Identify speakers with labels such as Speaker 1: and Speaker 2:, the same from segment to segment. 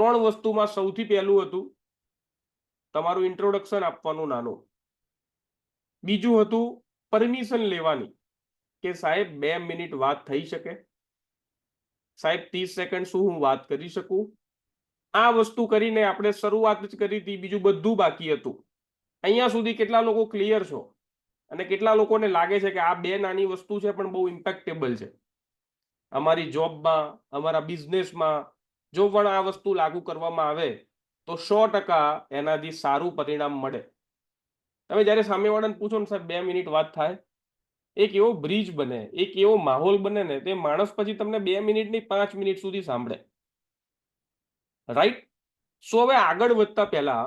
Speaker 1: ત્રણ વસ્તુમાં સૌથી પહેલું હતું તમારું ઇન્ટ્રોડક્શન આપવાનું નાનું, બીજું હતું પરમિશન લેવાની કે સાહેબ 2 મિનિટ વાત થઈ શકે, સાહેબ 30 સેકન્ડ શું હું વાત કરી શકું. આ વસ્તુ કરીને આપણે શરૂઆત જ કરી હતી, બીજું બધું બાકી હતું. અહીંયા સુધી કેટલા લોકો ક્લિયર છો અને કેટલા લોકોને લાગે છે કે આ બે નાની વસ્તુ છે પણ બહુ ઇમ્પેક્ટેબલ છે. અમારી જોબમાં, અમારા બિઝનેસમાં જો પણ આ વસ્તુ લાગુ કરવામાં આવે તો 100% એનાથી સારું પરિણામ મળે. તમે જ્યારે સામેવાળાને પૂછો ને સાહેબ 2 મિનિટ વાત થાય, એક એવો બ્રિજ બને, એક એવો માહોલ બને ને, તે માણસ પછી તમને 2 મિનિટ નહીં 5 મિનિટ સુધી સાંભળે. રાઈટ? સો હવે આગળ વધતા પહેલા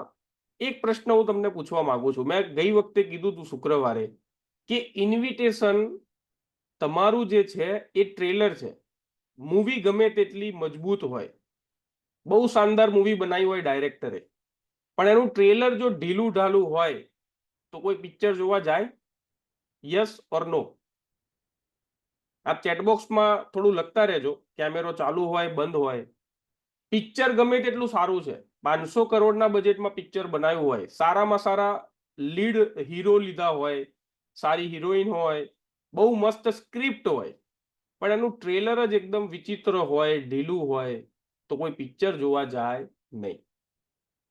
Speaker 1: એક પ્રશ્ન હું તમને પૂછવા માંગુ છું. મેં ગઈ વખતે કીધું હતું શુક્રવારે કે ઇન્વિટેશન તમારું જે છે એ ટ્રેલર છે. મૂવી ગમે તેટલી મજબૂત હોય, બહુ શાનદાર મૂવી બનાવી હોય ડાયરેક્ટરે, પણ એનું ટ્રેલર જો ઢીલું ઢાલું હોય તો કોઈ પિક્ચર જોવા જાય? યસ ઓર નો? આપ ચેટબોક્સમાં થોડું લખતા રહેજો, કેમેરો ચાલુ હોય બંધ હોય. પિક્ચર ગમે તેટલું સારું છે, 500 કરોડના બજેટમાં પિક્ચર બનાવ્યું હોય, સારામાં સારા લીડ હીરો લીધા હોય, સારી હિરોઈન હોય, બહુ મસ્ત સ્ક્રિપ્ટ હોય, પણ એનું ટ્રેલર જ એકદમ વિચિત્ર હોય, ઢીલું હોય, તો કોઈ પિક્ચર જોવા જાય નહીં.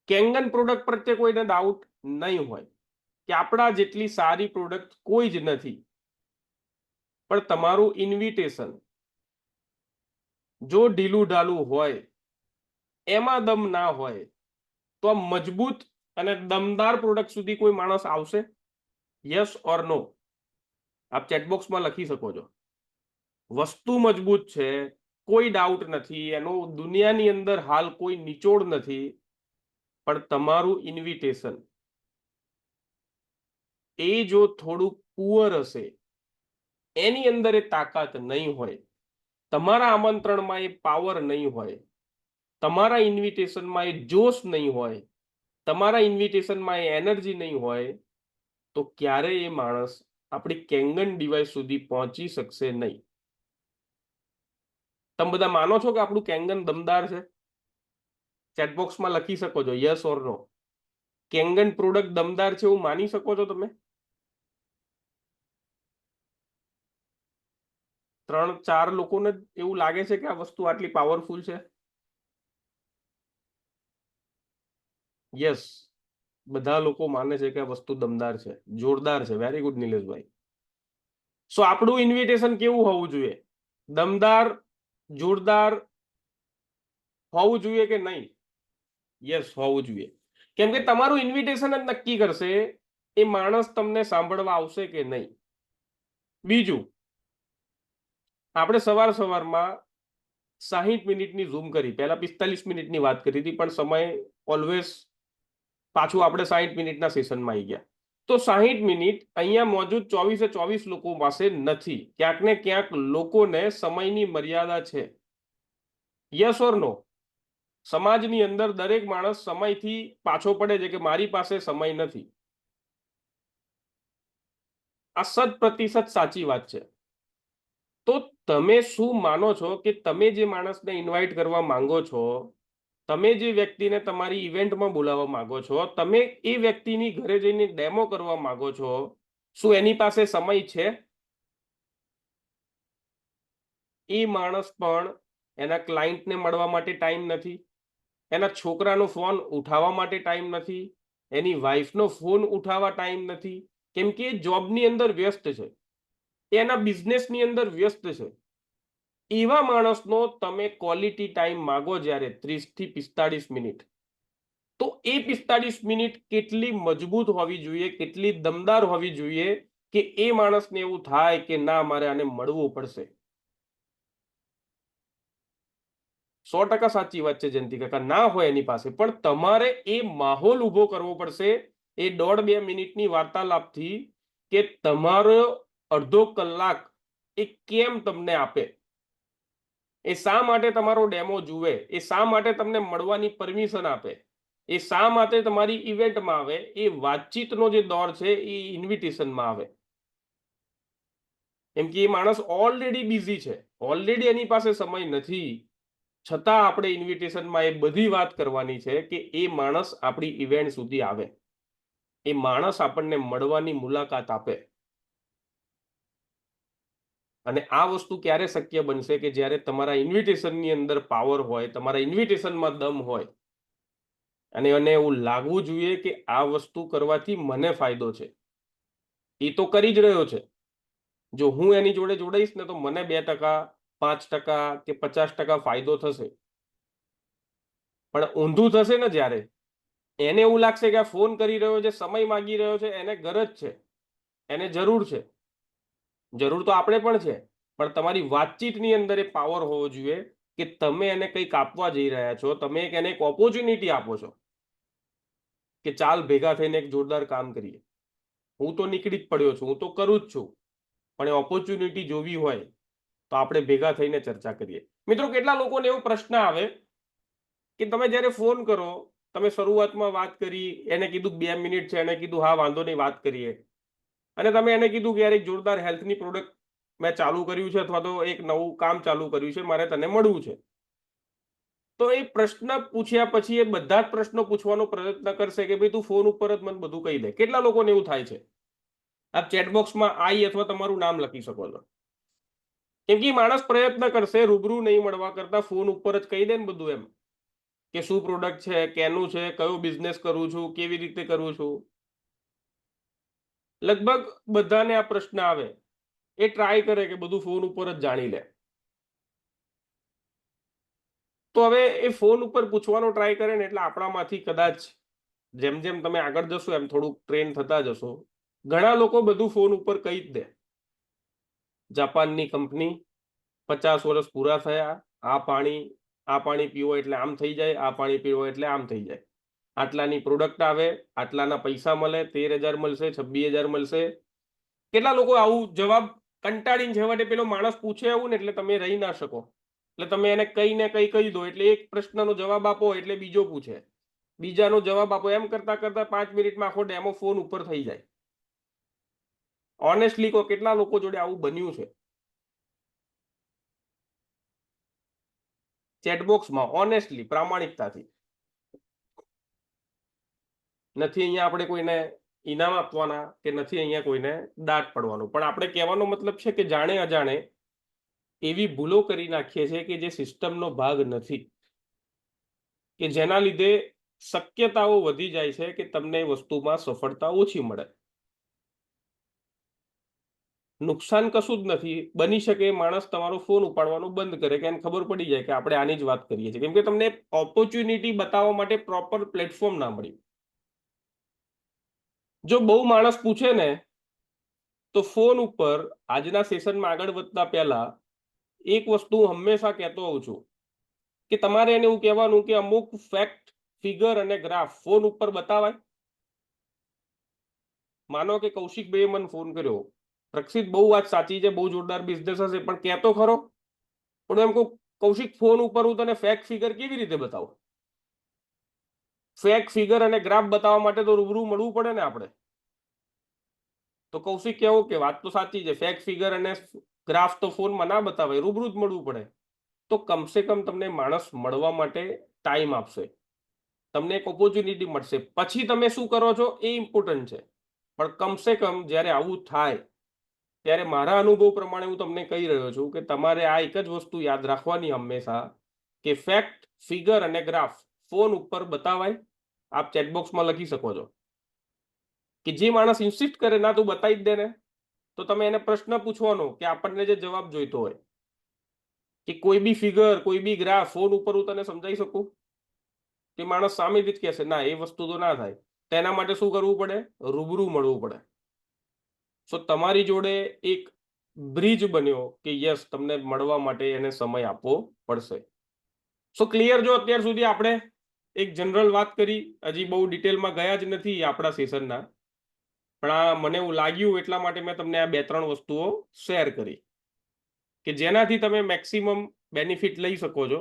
Speaker 1: કેંગન પ્રોડક્ટ પ્રત્યે કોઈને ડાઉટ નહીં હોય કે આપણા જેટલી સારી પ્રોડક્ટ કોઈ જ નથી, પણ તમારું ઇન્વિટેશન જો ઢીલું ઢાલું હોય, એમાં દમ ના હોય, તો આ મજબૂત અને દમદાર પ્રોડક્ટ સુધી કોઈ માણસ આવશે? યસ ઓર નો? આપ ચેટબોક્સમાં લખી શકો છો. વસ્તુ મજબૂત છે, કોઈ ડાઉટ નથી, એનો દુનિયાની અંદર હાલ કોઈ નિચોડ નથી, પણ તમારું ઇન્વિટેશન એ જો થોડું પુઅર હશે, એની અંદર એ તાકાત નહીં હોય, તમારા આમંત્રણમાં એ પાવર નહીં હોય, તમારા ઇન્વિટેશનમાં એ જોશ નહીં હોય, તમારા ઇન્વિટેશનમાં એ એનર્જી નહીં હોય, તો ક્યારેય એ માણસ આપણી કેંગન ડિવાઇસ સુધી પહોંચી શકશે નહીં. તમે બધા માનો છો કે આપણું કેંગન દમદાર છે? ચેટબોક્સમાં લખી શકો છો yes or no. Kangen product દમદાર છે એવું માની શકો છો તમે? 3-4 લોકોને એવું લાગે છે કે આ વસ્તુ આટલી પાવરફુલ છે? યસ, બધા લોકો માને છે કે આ વસ્તુ દમદાર છે, જોરદાર છે. વેરી ગુડ નિલેશભાઈ. સો આપણું ઇન્વિટેશન કેવું હોવું જોઈએ? દમદાર, જોરદાર હોવું જોઈએ કે નહીં? યસ, હોવું જોઈએ. કેમ કે તમારું ઇન્વિટેશન જ નક્કી કરશે એ માણસ તમને સાંભળવા આવશે કે નહીં. બીજું, આપણે સવારમાં 60 મિનિટની ઝૂમ કરી, પહેલા 45 મિનિટની વાત કરી હતી, પણ સમય ઓલવેઝ પાછું આપણે 60 મિનિટના સેશનમાં આવી ગયા. તો 60 મિનિટ અહીંયા મોજૂદ 24 લોકો પાસે નથી. ક્યાંક ને ક્યાંક લોકોને સમયની મર્યાદા છે. યસ ઓર નો? સમાજની અંદર દરેક માણસ સમયથી પાછો પડે છે કે મારી પાસે સમય નથી. આ 100% સાચી વાત છે. તો તમે શું માનો છો કે તમે જે માણસને ઇન્વાઇટ કરવા માંગો છો, તમે જે વ્યક્તિને તમારી ઇવેન્ટમાં બોલાવવા માંગો છો, તમે એ વ્યક્તિની ઘરે જઈને ડેમો કરવા માંગો છો, શું એની પાસે સમય છે? એ માણસ પણ એના ક્લાયન્ટને મળવા માટે ટાઈમ નથી, એના છોકરાનો ફોન ઉઠાવવા માટે ટાઈમ નથી, એની વાઈફનો ફોન ઉઠાવવા ટાઈમ નથી, કેમ કે જોબની અંદર વ્યસ્ત છે, એના બિઝનેસની અંદર વ્યસ્ત છે. એવા માણસનો તમે ક્વોલિટી ટાઈમ માગો જ્યારે 30 થી 45 મિનિટ, તો એ 45 મિનિટ કેટલી મજબૂત હોવી જોઈએ, કેટલી દમદાર હોવી જોઈએ કે એ માણસને એવું થાય કે ના, મારે આને મળવું પડશે. 100% સાચી વાત છે જયંતિ કાકા, ના હોય એની પાસે, પણ તમારે એ માહોલ ઉભો કરવો પડશે એ 1.5-2 મિનિટની વાર્તાલાપથી કે તમારો અડધો કલાક એ કેમ તમને આપે, એ શા માટે તમારો ડેમો જુએ, એ શા માટે તમને મળવાની પરમિશન આપે, એ શા માટે તમારી ઇવેન્ટમાં આવે, એ વાતચીતનો જે દોર છે એ ઇન્વિટેશનમાં આવે. એમ કે એ માણસ ઓલરેડી બિઝી છે, ઓલરેડી એની પાસે સમય નથી, છતાં આપણે ઇન્વિટેશનમાં એ બધી વાત કરવાની છે કે એ માણસ આપણી ઇવેન્ટ સુધી આવે, એ માણસ આપણને મળવાની મુલાકાત આપે. અને આ વસ્તુ ક્યારે શક્ય બનશે કે જ્યારે તમારા ઇન્વિટેશનની અંદર પાવર હોય, તમારા ઇન્વિટેશનમાં દમ હોય, અને એને એવું લાગવું જોઈએ કે આ વસ્તુ કરવાથી મને ફાયદો છે. એ તો કરી જ રહ્યો છે. જો હું એની જોડે જોડાઈશ ને તો મને 2%, 5% કે 50% ફાયદો થશે. પણ ઊંધું થશે ને જ્યારે, એને એવું લાગશે કે આ ફોન કરી રહ્યો છે, સમય માંગી રહ્યો છે, એને ગરજ છે, એને જરૂર છે. જરૂર તો આપણે પણ છે, પણ તમારી વાતચીતની અંદર એ પાવર હોવો જોઈએ કે તમે એને કંઈક આપવા જઈ રહ્યા છો, તમે એને એક ઓપોર્ચ્યુનિટી આપો છો કે ચાલ ભેગા થઈને એક જોરદાર કામ કરીએ. હું તો નીકળી જ પડ્યો છું, હું તો કરું જ છું, પણ એ ઓપોર્ચ્યુનિટી જોવી હોય તો આપણે ભેગા થઈને ચર્ચા કરીએ. મિત્રો, કેટલા લોકોને એવો પ્રશ્ન આવે કે તમે જ્યારે ફોન કરો, તમે શરૂઆતમાં વાત કરી, એને કીધું 2 મિનિટ છે, એને કીધું હા વાંધો નહીં વાત કરીએ, અને તમે એને કીધું કે યાર એક જોરદાર હેલ્થની પ્રોડક્ટ મેં ચાલુ કર્યું છે, અથવા તો એક નવું કામ ચાલુ કર્યું છે, મારે તને મળવું છે. તો એ પ્રશ્ન પૂછ્યા પછી એ બધા જ પ્રશ્નો પૂછવાનો પ્રયત્ન કરશે કે ભાઈ તું ફોન ઉપર જ મને બધું કહી દે. કેટલા લોકોને એવું થાય છે? આપ ચેટબોક્સમાં આઈ અથવા તમારું નામ લખી શકો છો. કેમ કે માણસ પ્રયત્ન કરશે, રૂબરૂ નહીં મળવા કરતા ફોન ઉપર જ કહી દે ને બધું, એમ કે શું પ્રોડક્ટ છે, કેનું છે, કયો બિઝનેસ કરું છું, કેવી રીતે કરું છું. લગભગ બધાને આ પ્રશ્ન આવે, એ ટ્રાય કરે કે બધું ફોન ઉપર જ જાણી લે. તો હવે એ ફોન ઉપર પૂછવાનો ટ્રાય કરે ને એટલે આપણામાંથી કદાચ જેમ જેમ તમે આગળ જશો એમ થોડુંક ટ્રેન થતા જશો. ઘણા લોકો બધું ફોન ઉપર કહી જ દે. જાપાનની કંપની, 50 વર્ષ પૂરા થયા, આ પાણી પીવો એટલે આમ થઈ જાય, આ પાણી પીવો એટલે આમ થઈ જાય, આટલાની પ્રોડક્ટ આવે, આટલાના પૈસા મળે, 13,000 મળશે, 26,000 મળશે. કેટલા લોકો આવું જવાબ કંટાળીને છેવટે પેલો માણસ પૂછે એવું ને એટલે તમે રહી ના શકો, એટલે તમે એને કઈ ને કઈ કહી દો, એટલે એક પ્રશ્નનો જવાબ આપો એટલે બીજો પૂછે, બીજાનો જવાબ આપો, એમ કરતા કરતા 5 મિનિટમાં આખો ડેમો ફોન ઉપર થઈ જાય. ઓનેસ્ટલી કહો, કેટલા લોકો જોડે આવું બન્યું છે? ચેટબોક્સમાં ઓનેસ્ટલી, પ્રામાણિકતાથી. નથી અહીંયા આપણે કોઈને ઇનામ આપવાના કે નથી અહીંયા કોઈને દાટ પડવાનું, પણ આપણે કહેવાનો મતલબ છે કે જાણે અજાણે એવી ભૂલો કરી નાખીએ છીએ કે જે સિસ્ટમનો ભાગ નથી, કે જેના લીધે શક્યતાઓ વધી જાય છે કે તમને એ વસ્તુમાં સફળતા ઓછી મળે. નુકસાન કશું જ નથી. બની શકે માણસ તમારો ફોન ઉપાડવાનું બંધ કરે કે એને ખબર પડી જાય કે આપણે આની જ વાત કરીએ છીએ, કેમ કે તમને ઓપોર્ચ્યુનિટી બતાવવા માટે પ્રોપર પ્લેટફોર્મ ના મળ્યું. જો બહુ માણસ પૂછે ને તો ફોન ઉપર આજના સેશનમાં આગળ વધતા પહેલા એક વસ્તુ હંમેશા કહેતો હોઉં છું કે તમારે એને એવું કહેવાનું કે અમુક ફેક્ટ, ફિગર અને ગ્રાફ ફોન ઉપર બતાવાય. માનો કે કૌશિકભાઈએ મને ફોન કર્યો, રક્ષિત બહુ વાત સાચી છે, બહુ જોરદાર બિઝનેસ હશે, પણ કહેતો ખરો. પણ એમ કહું, કૌશિક ફોન ઉપર હું તને ફેક્ટ ફિગર કેવી રીતે બતાવું? ફેક્ટ ફિગર અને ગ્રાફ બતાવવા માટે તો રૂબરૂ મળવું પડે ને આપણે. તો કૌશિક કેવું કે વાત તો સાચી છે, ફેક્ટ ફિગર અને ગ્રાફ તો ફોનમાં ના બતાવે, રૂબરૂ જ મળવું પડે. તો કમસે કમ તમને માણસ મળવા માટે ટાઈમ આપશે, તમને એક ઓપોર્ચ્યુનિટી મળશે. પછી તમે શું કરો છો એ ઇમ્પોર્ટન્ટ છે, પણ કમસે કમ જ્યારે આવું થાય ત્યારે મારા અનુભવ પ્રમાણે હું તમને કહી રહ્યો છું કે તમારે આ એક જ વસ્તુ યાદ રાખવાની હંમેશા, કે ફેક્ટ, ફિગર અને ગ્રાફ ફોન ઉપર બતાવાય. આપ ચેટબોક્સમાં લખી શકો છો કે જે માણસ ઇન્સિસ્ટ કરે ના તું બતાવી જ દે ને, તો તમે એને પ્રશ્ન પૂછવાનો કે આપણને જે જવાબ જોઈતો હોય કે કોઈ બી ફિગર, કોઈ બી ગ્રાફ ફોન ઉપર હું તને સમજાવી શકું? કે માણસ સામેથી જ કહેશે ના, એ વસ્તુ તો ના થાય. તેના માટે શું કરવું પડે? રૂબરૂ મળવું પડે. સો તમારી જોડે એક બ્રિજ બન્યો કે યસ, તમને મળવા માટે એને સમય આપવો પડશે. સો ક્લિયર? જો અત્યાર સુધી આપણે એક જનરલ વાત કરી, હજી બહુ ડિટેલમાં ગયા જ નથી આપણા સેશનના, પણ આ મને એવું લાગ્યું એટલા માટે મેં તમને આ 2-3 વસ્તુઓ શેર કરી કે જેનાથી તમે મેક્સિમમ બેનિફિટ લઈ શકો છો.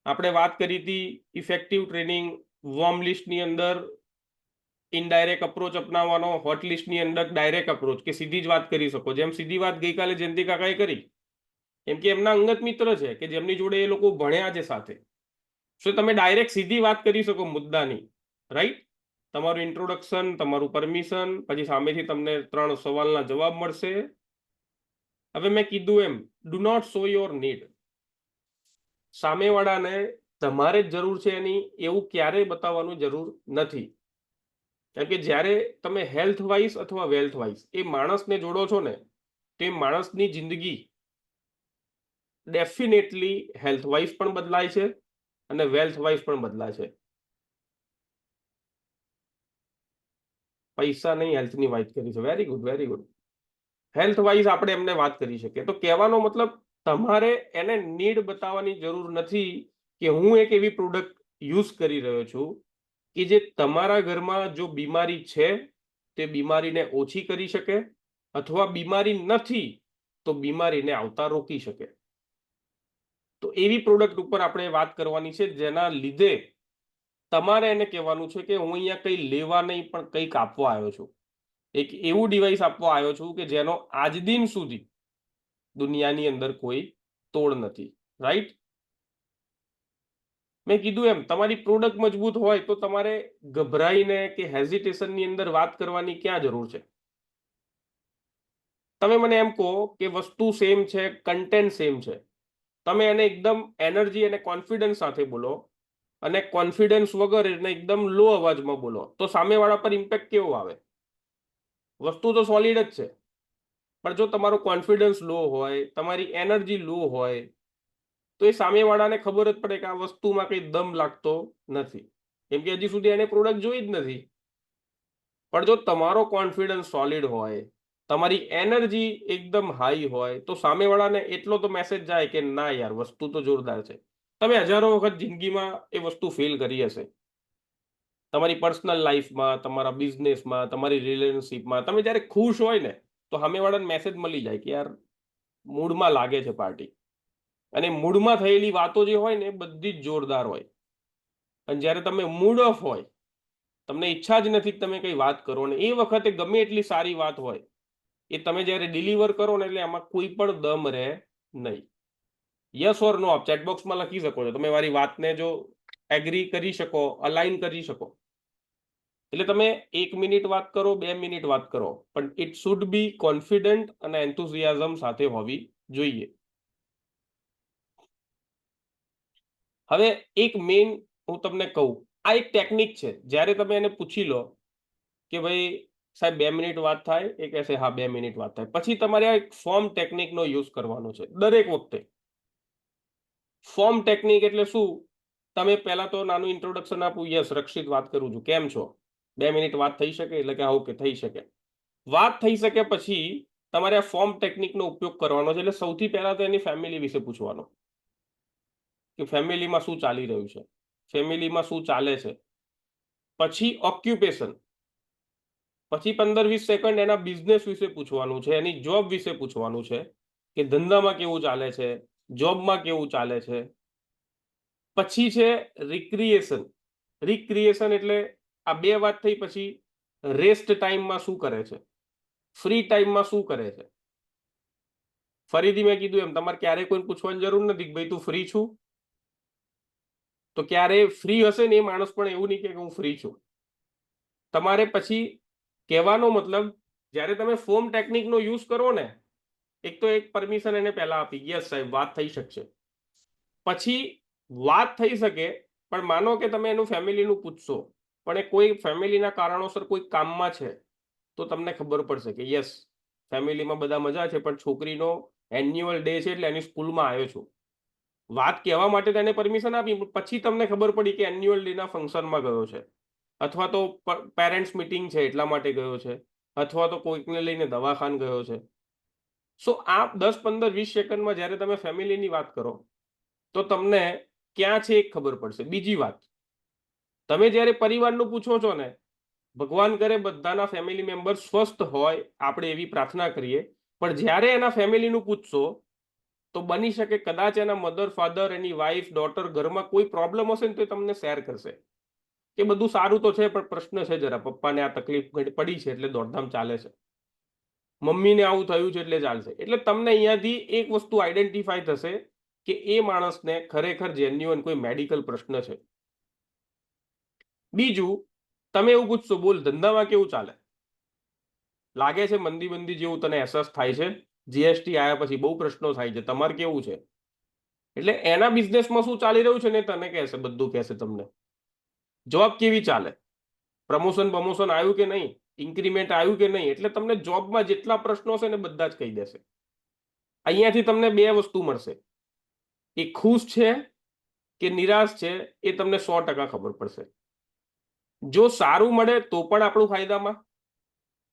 Speaker 1: આપણે વાત કરી હતી ઇફેક્ટિવ ટ્રેનિંગ, વોર્મ લિસ્ટની અંદર ઇનડાયરેક્ટ અપ્રોચ અપનાવવાનો, હોટ લિસ્ટની અંદર ડાયરેક્ટ અપ્રોચ, કે સીધી જ વાત કરી શકો. જેમ સીધી વાત ગઈકાલે જયંતિ કાકાએ કરી કેમ કે એમના અંગત મિત્ર છે કે જેમની જોડે એ લોકો ભણ્યા છે સાથે. સો તમે ડાયરેક્ટ સીધી વાત કરી શકો મુદ્દાની, રાઈટ? તમારું ઇન્ટ્રોડક્શન, તમારું પરમિશન, પછી સામેથી તમને 3 સવાલના જવાબ મળશે. હવે મેં કીધું એમ, do not show your need. સામેવાળાને તમારે જ જરૂર છે એની એવું ક્યારેય બતાવવાનું જરૂર નથી. કેમ કે જ્યારે તમે હેલ્થ વાઇઝ અથવા વેલ્થ વાઇઝ એ માણસને જોડો છો ને, તો એ માણસની જિંદગી ડેફિનેટલી હેલ્થ વાઇઝ પણ બદલાય છે અને વેલ્થ વાઇઝ પણ બદલાય છે. પૈસા નહીં, હેલ્થની વાત કરી છે. Very good, very good. Health wise આપણે એમને વાત કરી શકીએ. તો કહેવાનો મતલબ, તમારે એને નીડ બતાવવાની જરૂર નથી કે હું એક એવી પ્રોડક્ટ યુઝ કરી રહ્યો છું કે જે તમારા ઘરમાં જો બીમારી છે તે બીમારીને ઓછી કરી શકે, અથવા બીમારી નથી તો બીમારીને આવતા રોકી શકે. તો એવી પ્રોડક્ટ ઉપર આપણે વાત કરવાની છે જેના લીધે તમારે એને કહેવાનું છે કે હું અહીંયા કંઈ લેવા નહીં પણ કંઈક આપવા આવ્યો છું. એક એવું ડિવાઇસ આપવા આવ્યો છું કે જેનો આજ દિન સુધી દુનિયાની અંદર કોઈ તોડ નથી, રાઈટ? મેં કીધું એમ, તમારી પ્રોડક્ટ મજબૂત હોય તો તમારે ગભરાઈને કે હેઝિટેશનની અંદર વાત કરવાની ક્યાં જરૂર છે? તમે મને એમ કહો કે વસ્તુ સેમ છે, કન્ટેન્ટ સેમ છે, તમે એને એકદમ એનર્જી અને કોન્ફિડન્સ સાથે બોલો અને કોન્ફિડન્સ વગર એને એકદમ લો અવાજમાં બોલો, તો સામેવાળા પર ઇમ્પેક્ટ કેવો આવે? વસ્તુ તો સોલિડ જ છે, પણ જો તમારો કોન્ફિડન્સ લો હોય, તમારી એનર્જી લો હોય, તો એ સામેવાળાને ખબર જ પડે કે આ વસ્તુમાં કંઈ દમ લાગતો નથી, કેમ કે હજી સુધી એને પ્રોડક્ટ જોઈ જ નથી. પણ જો તમારો કોન્ફિડન્સ સોલિડ હોય, તમારી એનર્જી એકદમ હાઈ હોય, તો સામેવાળાને એટલો તો મેસેજ જાય કે ના યાર, વસ્તુ તો જોરદાર છે. તમે હજારો વખત જિંદગીમાં એ વસ્તુ ફીલ કરી હશે. તમારી પર્સનલ લાઈફમાં, તમારા બિઝનેસમાં, તમારી રિલેશનશીપમાં તમે જ્યારે ખુશ હોય ને, તો સામેવાળાને મેસેજ મળી જાય કે યાર મૂડમાં લાગે છે પાર્ટી. અને મૂડમાં થયેલી વાતો જે હોય ને એ બધી જ જોરદાર હોય. અને જ્યારે તમે મૂડ ઓફ હોય, તમને ઈચ્છા જ નથી કે તમે કંઈ વાત કરો, ને એ વખતે ગમે એટલી સારી વાત હોય, એ તમે જ્યારે ડિલિવર કરો ને, એટલે આમાં કોઈ પણ દમ રહે નહીં. યસ ઓર નો આપ ચેટબોક્સમાં લખી શકો છો. તમે મારી વાતને જો એગ્રી કરી શકો, અલાઇન કરી શકો, એટલે તમે 1 મિનિટ વાત કરો, 2 મિનિટ વાત કરો, પણ ઇટ શુડ બી કોન્ફિડન્ટ અને એન્થુઝિયાઝમ સાથે હોવી જોઈએ. હવે એક મેઇન હું તમને કહું, આ એક ટેકનિક છે. જ્યારે તમે એને પૂછી લો કે ભાઈ સાહેબ 2 મિનિટ વાત થાય, એ કહેશે હા 2 મિનિટ વાત થાય, પછી તમારે આ એક ફોર્મ ટેકનિકનો યુઝ કરવાનો છે દરેક વખતે. ફોર્મ ટેકનિક એટલે શું? તમે પહેલા તો નાનું ઇન્ટ્રોડક્શન આપું, યસ રક્ષિત વાત કરું છું, કેમ છો? 2 મિનિટ વાત થઈ શકે? એટલે કે હા ઓકે, થઈ શકે. વાત થઈ શકે પછી તમારે આ ફોર્મ ટેકનિકનો ઉપયોગ કરવાનો છે. એટલે સૌથી પહેલા તો એની ફેમિલી વિશે પૂછવાનો કે ફેમિલીમાં શું ચાલી રહ્યું છે, ફેમિલીમાં શું ચાલે છે. પછી ઓક્યુપેશન, પછી 15-20 સેકન્ડ એના બિઝનેસ વિશે પૂછવાનું છે, એની જોબ વિશે પૂછવાનું છે કે ધંધામાં કેવું ચાલે છે, જોબમાં કેવું ચાલે છે. પછી છે રિક્રિએશન. રિક્રિએશન એટલે આ બે વાત થઈ, પછી રેસ્ટ ટાઈમમાં શું કરે છે, ફ્રી ટાઈમમાં શું કરે છે. ફરીથી મેં કીધું એમ, તમારે ક્યારેય કોઈ પૂછવાની જરૂર નથી કે ભાઈ તું ફ્રી છું? તો ક્યારે ફ્રી હશે ને એ માણસ પણ એવું નહીં કે હું ફ્રી છું. તમારે પછી કહેવાનો મતલબ, જ્યારે તમે ફોર્મ ટેકનિકનો યુઝ કરો ને, એક તો એક પરમિશન એને પહેલા આપી, યસ સાહેબ વાત થઈ શકશે. પછી વાત થઈ શકે, પણ માનો કે તમે એનું ફેમિલીનું પૂછશો, પણ એ કોઈ ફેમિલીના કારણોસર કોઈ કામમાં છે, તો તમને ખબર પડશે કે યસ ફેમિલીમાં બધા મજા છે, પણ છોકરીનો એન્યુઅલ ડે છે એટલે એની સ્કૂલમાં આવ્યો છું. વાત કહેવા માટે તેને પરમિશન આપી, પછી તમને ખબર પડી કે એન્યુઅલ ડેના ફંક્શનમાં ગયો છે, અથવા તો પેરેન્ટ્સ મીટિંગ છે એટલા માટે ગયો છે, અથવા તો કોઈકને લઈને દવાખાન ગયો છે. સો આ 10-15-20 સેકન્ડમાં જ્યારે તમે ફેમિલીની વાત કરો, તો તમને ક્યાં છે એક ખબર પડશે. બીજી વાત, તમે જ્યારે પરિવારનું પૂછો છો ને, ભગવાન કરે બધાના ફેમિલી મેમ્બર સ્વસ્થ હોય, આપણે એવી પ્રાર્થના કરીએ, પણ જ્યારે એના ફેમિલીનું પૂછશો, તો બની શકે કદાચ એના મધર, ફાધર, એની વાઈફ, ડોટર, ઘરમાં કોઈ પ્રોબ્લેમ હશે ને તો એ તમને શેર કરશે કે બધું સારું તો છે, પણ પ્રશ્ન છે જરા, પપ્પાને આ તકલીફ પડી છે એટલે દોડધામ ચાલે છે. મમ્મીને આવું થયું છે એટલે ચાલશે. એટલે તમને અહીંયાથી એક વસ્તુ આઈડેન્ટિફાઈ થશે કે એ માણસને ખરેખર જેન્યુઅન કોઈ મેડિકલ પ્રશ્ન છે. બીજું, તમે એવું પૂછશો, બોલ ધંધામાં કેવું ચાલે, લાગે છે મંદી બંદી જેવું તને અહેસાસ થાય છે, જીએસટી આવ્યા પછી બહુ પ્રશ્નો થાય છે, તમારે કેવું છે? એટલે એના બિઝનેસમાં શું ચાલી રહ્યું છે ને તને કહેશે, બધું કહેશે તમને. જોબ કેવી ચાલે, પ્રમોશન આવ્યું કે નહીં, ઇન્ક્રીમેન્ટ આવ્યું કે નહીં, એટલે તમને જોબમાં જેટલા પ્રશ્નો છે ને બધા જ કહી દેશે. અહીંયાથી તમને બે વસ્તુ મળશે, એ ખુશ છે કે નિરાશ છે એ તમને 100% ખબર પડશે. જો સારું મળે તો પણ આપણું ફાયદામાં,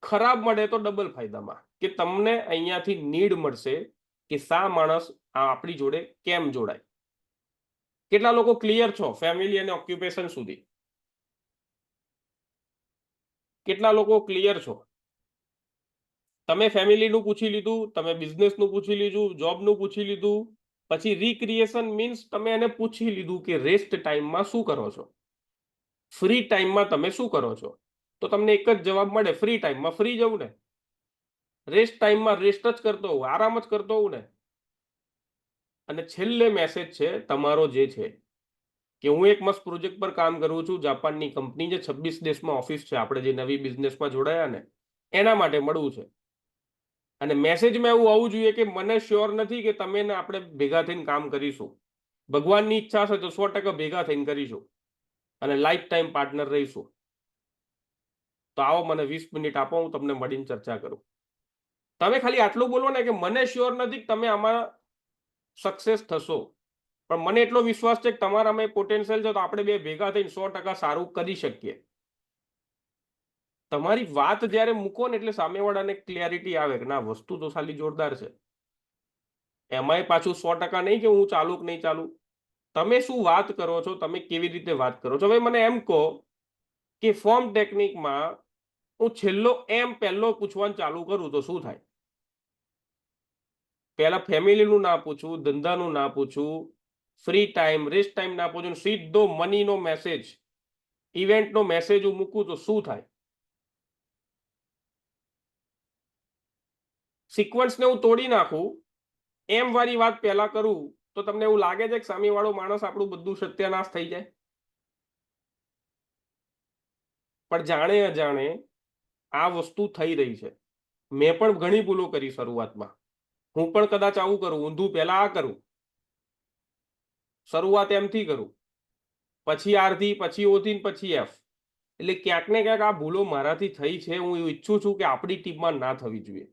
Speaker 1: ખરાબ મળે તો ડબલ ફાયદામાં, કે તમને અહીંયાથી નીડ મળશે કે શા માણસ આપણી જોડે કેમ જોડાય. કેટલા લોકો ક્લિયર છો ફેમિલી અને ઓક્યુપેશન સુધી? કેટલા લોકો ક્લિયર છો? તમે ફેમિલીનું પૂછી લીધું, તમે બિઝનેસનું પૂછી લીધું, જોબનું પૂછી લીધું, પછી રિક્રિએશન મીન્સ તમે એને પૂછી લીધું કે રેસ્ટ ટાઈમમાં શું કરો છો, ફ્રી ટાઈમમાં તમે શું કરો છો? તો તમને એક જ જવાબ મળે, ફ્રી ટાઈમમાં ફ્રી જવું ને, રેસ્ટ ટાઈમમાં રેસ્ટ જ કરતો હોઉં, આરામ જ કરતો હોઉં ને. અને છેલ્લે મેસેજ છે તમારો જે છે કે હું એક મસ્ત પ્રોજેક્ટ પર કામ કરું છું, જાપાનની કંપની છે, 26 દેશમાં ઓફિસ છે, આપણે જે નવી બિઝનેસમાં જોડાયા ને એના માટે મળવું છે. અને મેસેજમાં એવું આવવું જોઈએ કે મને શ્યોર નથી કે તમે ને આપણે ભેગા થઈને કામ કરીશું, ભગવાનની ઈચ્છા છે તો 100% ભેગા થઈને કરીશું અને લાઈફ ટાઈમ પાર્ટનર રહીશું. તો આવો મને 20 મિનિટ આપો, હું તમને મળીને ચર્ચા કરું. તમે ખાલી આટલું બોલો ને કે મને શ્યોર નથી કે તમે આમાં સક્સેસ થશો, પણ મને એટલો વિશ્વાસ છે કે તમારામાં પોટેન્શિયલ છે, તો આપણે બે ભેગા થઈને 100% સારું કરી શકીએ. તમારી વાત જ્યારે મૂકો ને એટલે સામેવાળાને ક્લિયરિટી આવે કે ના, વસ્તુ તો ખાલી જોરદાર છે. એમાંય પાછું 100% નહીં કે હું ચાલુ કે નહીં ચાલુ, તમે શું વાત કરો છો, તમે કેવી રીતે વાત કરો છો. હવે મને એમ કહો કે ફોર્મ ટેકનિકમાં હું છેલ્લો એમ પહેલો પૂછવાનું ચાલુ કરું તો શું થાય? પહેલા ફેમિલીનું ના પૂછું, ધંધાનું ના પૂછું, ફ્રી ટાઈમ રેસ્ટ ટાઈમ ના પૂછું, સીધો મનીનો મેસેજ, ઇવેન્ટનો મેસેજ હું મૂકું તો શું થાય? સિક્વન્સને હું તોડી નાખું, એમ વાળી વાત પહેલા કરું, તો તમને એવું લાગે છે કે સામેવાળો માણસ આપણું બધું સત્યાનાશ થઈ જાય? પણ જાણે અજાણે આ વસ્તુ થઈ રહી છે. મેં પણ ઘણી ભૂલો કરી શરૂઆતમાં, હું પણ કદાચ આવું કરું, ઊંધું પહેલા આ કરું, શરૂઆત એમથી કરું, પછી આર થી, પછી ઓ થી, પછી એફ. એટલે ક્યાંક ને ક્યાંક આ ભૂલો મારાથી થઈ છે. હું એવું ઈચ્છું છું કે આપણી ટીમમાં ના થવી જોઈએ.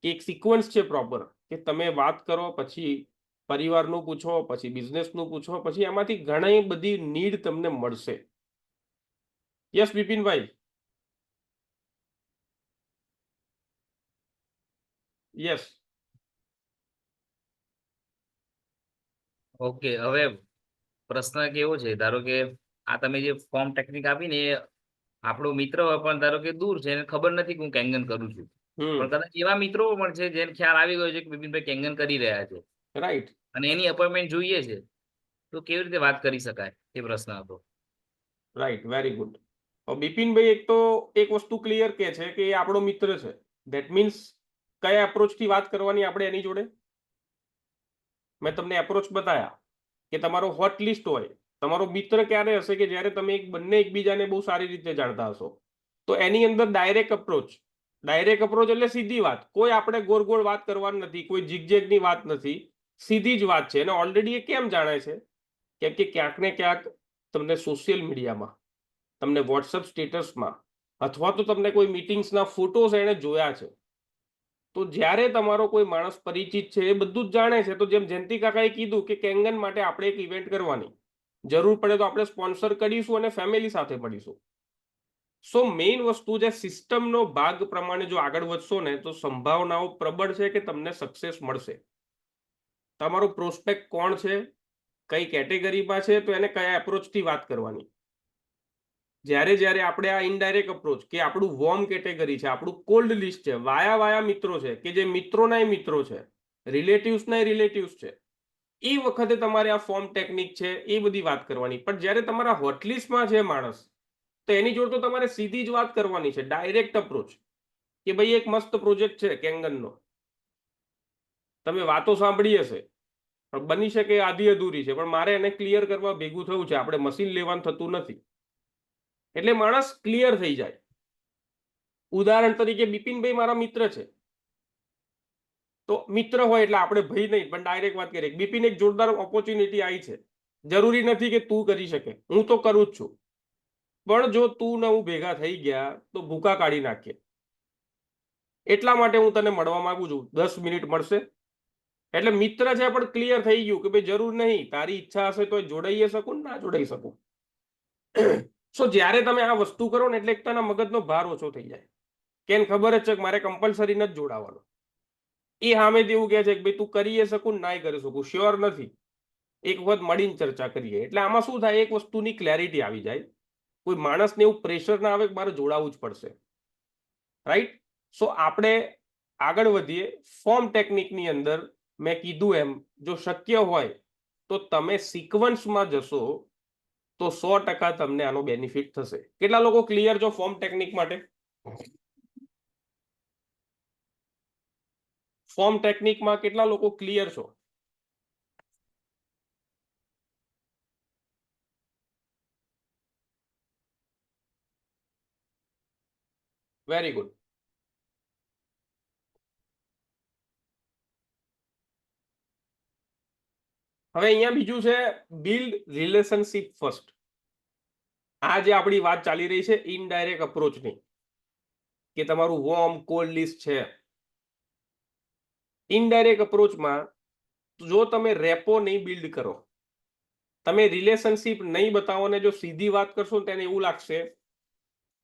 Speaker 1: કે એક સિક્વન્સ છે પ્રોપર, કે તમે વાત કરો, પછી પરિવારનું પૂછો, પછી બિઝનેસનું પૂછો, પછી એમાંથી ઘણી બધી નીડ તમને મળશે. યસ બિપિનભાઈ? યસ.
Speaker 2: ઓકે, હવે પ્રશ્ન કેવો છે, ધારો કે આ તમે જે ફોર્મ ટેકનિક આપી ને એ આપણો મિત્ર હોય પણ ધારો કે દૂર છે, એને ખબર નથી કે હું કેંગન કરું છું, પણ કદાચ એવા મિત્રો પણ છે જેને ખ્યાલ આવી ગયો છે કે બિપિનભાઈ કેંગન કરી રહ્યા છે,
Speaker 1: રાઈટ,
Speaker 2: અને એની અપોઇન્ટમેન્ટ જોઈએ છે, તો કેવી રીતે વાત કરી શકાય, એ પ્રશ્ન હતો.
Speaker 1: Right, very good. બિપિનભાઈ એક તો એક વસ્તુ ક્લિયર કે છે કે એ આપણો મિત્ર છે. ધેટ મીન્સ કયા એપ્રોચથી વાત કરવાની આપણે એની જોડે? મેં તમને એપ્રોચ બતાયા કે તમારો હોટ લિસ્ટ હોય. તમારો મિત્ર ક્યારે હશે કે જ્યારે તમે બંને એકબીજાને બહુ સારી રીતે જાણતા હશો. તો એની અંદર ડાયરેક્ટ અપ્રોચ, ડાયરેક્ટ અપ્રોચ એટલે સીધી વાત, કોઈ આપણે ગોળ ગોળ વાત કરવાની નથી, કોઈ ઝીગઝેગની વાત નથી, સીધી જ વાત છે. અને ઓલરેડી એ કેમ જાણે છે? કેમ કે ક્યાંક ને ક્યાંક તમને સોશિયલ મીડિયામાં, તમને વોટ્સઅપ સ્ટેટસમાં, અથવા તો તમને કોઈ મીટિંગ્સના ફોટોસ એણે જોયા છે. તો જ્યારે તમારો કોઈ માણસ પરિચિત છે, એ બધું જ જાણે છે. તો જેમ જયંતિ કાકાએ કીધું કે કેંગન માટે આપણે એક ઇવેન્ટ કરવાની જરૂર પડે તો આપણે સ્પોન્સર કરીશું અને ફેમિલી સાથે મળીશું. સો મેઇન વસ્તુ છે, સિસ્ટમનો ભાગ પ્રમાણે જો આગળ વધશો ને તો સંભાવનાઓ પ્રબળ છે કે તમને સક્સેસ મળશે. તમારો પ્રોસ્પેક્ટ કોણ છે, કઈ કેટેગરીમાં છે, તો એને કયા એપ્રોચથી વાત કરવાની. જ્યારે જ્યારે આપણે આ ઇનડાયરેક્ટ અપ્રોચ, કે આપણું વોર્મ કેટેગરી છે, આપણું કોલ્ડ લિસ્ટ છે, વાયા મિત્રો છે, કે જે મિત્રોના મિત્રો છે, રિલેટિવ્સના રિલેટિવ્સ છે, એ વખતે તમારે આ ફોર્મ ટેકનિક છે એ બધી વાત કરવાની. પણ જ્યારે તમારા હોટલિસ્ટમાં છે માણસ, તો એની જોડે તો તમારે સીધી જ વાત કરવાની છે, ડાયરેક્ટ અપ્રોચ. કે ભાઈ એક મસ્ત પ્રોજેક્ટ છે કેંગનનો, તમે વાતો સાંભળી હશે પણ બની શકે આધી અધૂરી છે, પણ મારે એને ક્લિયર કરવા ભેગું થયું છે, આપણે મશીન લેવાનું થતું નથી, એટલે માણસ ક્લિયર થઈ જાય. ઉદાહરણ તરીકે બિપિનભાઈ મારા મિત્ર છે, તો મિત્ર હોય એટલે આપણે ભય નહીં પણ ડાયરેક્ટ વાત કરીએ, બિપિન એક જોરદાર ઓપોર્ચ્યુનિટી આવી છે, જરૂરી નથી કે તું કરી શકે, હું તો કરું જ છું, પણ જો તું ને હું ભેગા થઈ ગયા તો ભૂકા કાઢી નાખીએ, એટલા માટે હું તને મળવા માંગુ છું, 10 મિનિટ મળશે? એટલે મિત્ર છે પણ ક્લિયર થઈ ગયું કે ભાઈ જરૂર નહીં, તારી ઈચ્છા હશે તો જોડાઈ શકું ના જોડાઈ શકું. સો જ્યારે તમે આ વસ્તુ કરો ને એટલે એક તને મગજનો ભાર ઓછો થઈ જાય, કેમ ખબર જ છે કે મારે કમ્પલસરી નથી જોડાવાનું. એ સામેથી એવું કહે છે કે ભાઈ તું કરી શકું ના કરી શકું, શ્યોર નથી, એક વખત મળીને ચર્ચા કરીએ. એટલે આમાં શું થાય, એક વસ્તુની ક્લેરિટી આવી જાય, કોઈ માણસને એવું પ્રેશર ના આવે કે મારે જોડાવું જ પડશે, રાઈટ? સો આપણે આગળ વધીએ. ફોર્મ ટેકનિકની અંદર મેં કીધું એમ જો શક્ય હોય તો તમે સિક્વન્સમાં જશો તો 100% તમને આનો બેનિફિટ થશે. કેટલા લોકો ક્લિયર છો ફોર્મ ટેકનિક માટે? ફોર્મ ટેકનિકમાં કેટલા લોકો ક્લિયર છો? Very good. હવે અહીંયા બીજું છે બિલ્ડ રિલેશનશિપ ફર્સ્ટ. આ જે આપણી વાત ચાલી રહી છે ઇનડાયરેક્ટ અપ્રોચની, કે તમારું વોર્મ કોલ્ડ લિસ્ટ છે. ઇનડાયરેક્ટ અપ્રોચમાં જો તમે રેપો નહીં બિલ્ડ કરો, તમે રિલેશનશિપ નહીં બતાવો ને જો સીધી વાત કરશો ને તેને એવું લાગશે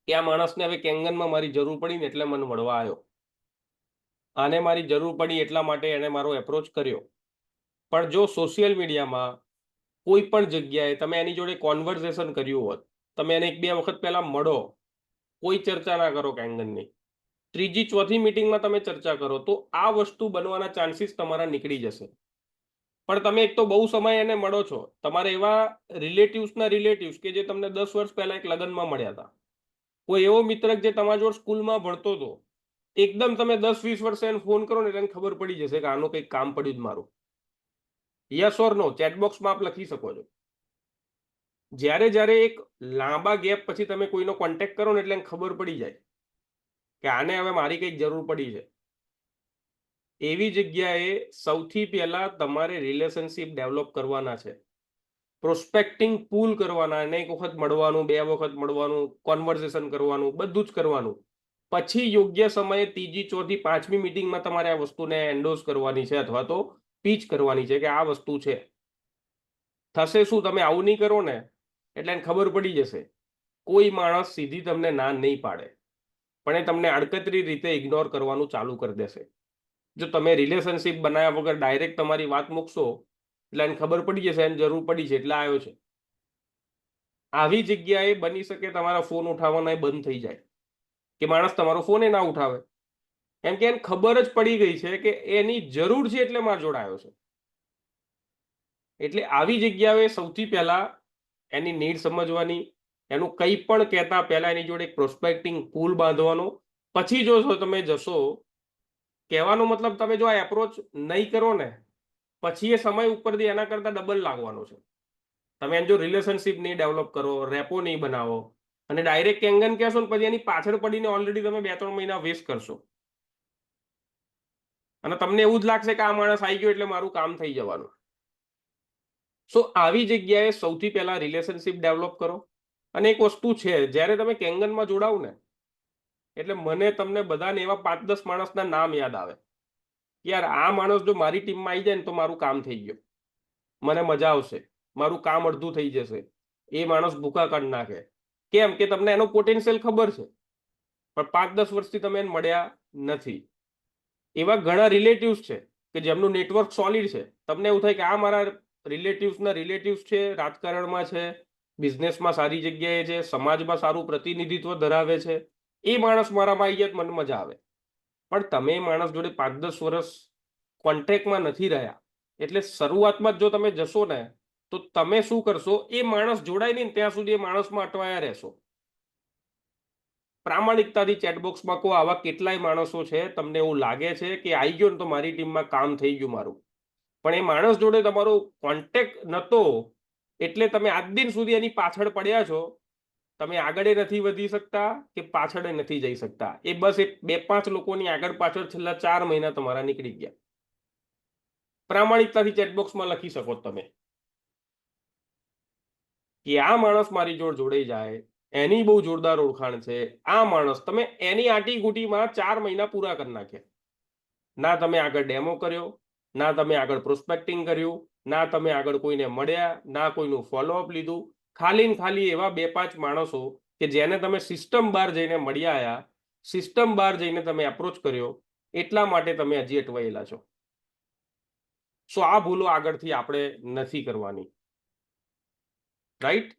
Speaker 1: કે આ માણસને હવે કેંગનમાં મારી જરૂર પડી ને એટલે મને મળવા આવ્યો, આને મારી જરૂર પડી એટલા માટે એને મારો એપ્રોચ કર્યો. પણ જો સોશિયલ મીડિયામાં કોઈ પણ જગ્યાએ તમે એની જોડે કોન્વર્ઝેશન કર્યું હોત, તમે એને 1-2 વખત પહેલા મળો, કોઈ ચર્ચા ના કરો કેંગનની, ત્રીજી ચોથી મીટિંગમાં તમે ચર્ચા કરો તો આ વસ્તુ બનવાના ચાન્સીસ તમારા નીકળી જશે. પણ તમે એક તો બહુ સમય એને મળો છો, તમારે એવા રિલેટિવ્સ કે જે તમને 10 વર્ષ પહેલા એક લગ્નમાં મળ્યા હતા, કોઈ એવો મિત્ર જે તમારા જોડે સ્કૂલમાં ભણતો હતો, એકદમ તમે 10-20 વર્ષે એને ફોન કરો ને એટલે ખબર પડી જશે કે આનું કંઈક કામ પડ્યું મારું. યસ ઓર નો ચેટબોક્સમાં આપ લખી શકો છો. જ્યારે એક લાંબા ગેપ પછી તમે કોઈનો કોન્ટેક્ટ કરો ને એટલે ખબર પડી જાય કે આને હવે મારી કંઈક જરૂર પડી છે. એવી જગ્યાએ સૌથી પહેલા તમારે રિલેશનશિપ ડેવલપ કરવાના છે, પ્રોસ્પેક્ટિંગ પૂલ કરવાના, અને એક વખત મળવાનું, 2 વખત મળવાનું, કોન્વર્ઝેશન કરવાનું, બધું જ કરવાનું. પછી યોગ્ય સમયે ત્રીજી ચોથી પાંચમી મીટિંગમાં તમારે આ વસ્તુને એન્ડોર્સ કરવાની છે અથવા તો પીચ કરવાની છે કે આ વસ્તુ છે. થશે શું, તમે આવું નહીં કરો ને એટલે એને ખબર પડી જશે, કોઈ માણસ સીધી તમને ના નહીં પાડે, પણ એ તમને આડકતરી રીતે ઇગ્નોર કરવાનું ચાલુ કરી દેશે. જો તમે રિલેશનશિપ બનાવ્યા વગર ડાયરેક્ટ તમારી વાત મૂકશો એટલે એને ખબર પડી જશે એને જરૂર પડી છે એટલે આવ્યો છે. આવી જગ્યાએ બની શકે તમારા ફોન ઉઠાવવાના બંધ થઈ જાય, કે માણસ તમારો ફોન ના ઉઠાવે, કેમ કે એને ખબર જ પડી ગઈ છે કે એની જરૂર છે એટલે માર જોડે આવ્યો છે. એટલે આવી જગ્યાએ સૌથી પહેલા એની નીડ સમજવાની, એનું કંઈ પણ કહેતા પહેલા એની જોડે એક પ્રોસ્પેક્ટિંગ પૂલ બાંધવાનો. પછી જો તમે જશો, કહેવાનો મતલબ તમે જો આ એપ્રોચ નહીં કરો ને પછી એ સમય ઉપરથી એના કરતા ડબલ લાગવાનો છે. તમે એમ જો રિલેશનશિપ નહીં ડેવલપ કરો, રેપો નહીં બનાવો અને ડાયરેક્ટ કેંગન કહેશો ને પછી એની પાછળ પડીને ઓલરેડી તમે 2-3 મહિના વેસ્ટ કરશો અને તમને એવું જ લાગશે કે આ માણસ આવી ગયો એટલે મારું કામ થઈ જવાનું. સો આવી જગ્યાએ સૌથી પહેલા રિલેશનશિપ ડેવલપ કરો. અને એક વસ્તુ છે, જ્યારે તમે કેંગનમાં જોડાવ ને એટલે મને તમને બધાને એવા 5-10 માણસના નામ યાદ આવે, યાર આ માણસ જો મારી ટીમમાં આવી જાય ને તો મારું કામ થઈ ગયું, મને મજા આવશે, મારું કામ અડધું થઈ જશે. એ માણસ ભૂખા કાઢી નાખે. કેમ કે તમને એનો પોટેન્શિયલ ખબર છે પણ 5-10 વર્ષથી તમે એને મળ્યા નથી. એવા ઘણા રિલેટિવ્સ છે કે જેમનું નેટવર્ક સોલિડ છે, તમને એવું થાય કે આ મારા રિલેટિવ્સ છે, રાજકારણમાં છે, બિઝનેસમાં સારી જગ્યાએ છે, સમાજમાં સારું પ્રતિનિધિત્વ ધરાવે છે, એ માણસ મારામાં આવી જાય મને મજા આવે. પણ તમે માણસ જોડે 5-10 વર્ષ કોન્ટ્રાક્ટમાં નથી રહ્યા એટલે શરૂઆતમાં જ જો તમે જશો ને તો તમે શું કરશો, એ માણસ જોડાય નહીં ત્યાં સુધી એ માણસમાં અટવાયા રહેશો. પ્રામાણિકતાથી ચેટબોક્સમાં કહો, આવા કેટલાય માણસો છે તમને એવું લાગે છે કે આવી ગયો ને તો મારી ટીમમાં કામ થઈ ગયું મારું, પણ એ માણસ જોડે તમારો કોન્ટેક્ટ નતો એટલે તમે આજ દિન સુધી એની પાછળ પડ્યા છો. તમે આગળ નથી વધી શકતા કે પાછળ નથી જઈ શકતા. એ બસ એ 2-5 લોકોની આગળ પાછળ છેલ્લા 4 મહિના તમારા નીકળી ગયા. પ્રામાણિકતાથી ચેટબોક્સમાં લખી શકો તમે કે આ માણસ મારી જોડે જોડાઈ જાય, એની બહુ જોરદાર ઓળખાણ છે, આ માણસ. તમે એની આટી ગુટીમાં 4 મહિના પૂરા કરી નાખ્યા. ના તમે આગળ ડેમો કર્યો, ના તમે આગળ પ્રોસ્પેક્ટિંગ કર્યું, ના તમે આગળ કોઈને મળ્યા, ના કોઈનું ફોલોઅપ લીધું. ખાલી ને ખાલી એવા 2-5 માણસો કે જેને તમે સિસ્ટમ બહાર જઈને મળ્યા આયા, સિસ્ટમ બહાર જઈને તમે એપ્રોચ કર્યો, એટલા માટે તમે હજી અટવાયેલા છો. સો આ ભૂલો આગળથી આપણે નથી કરવાની, રાઈટ?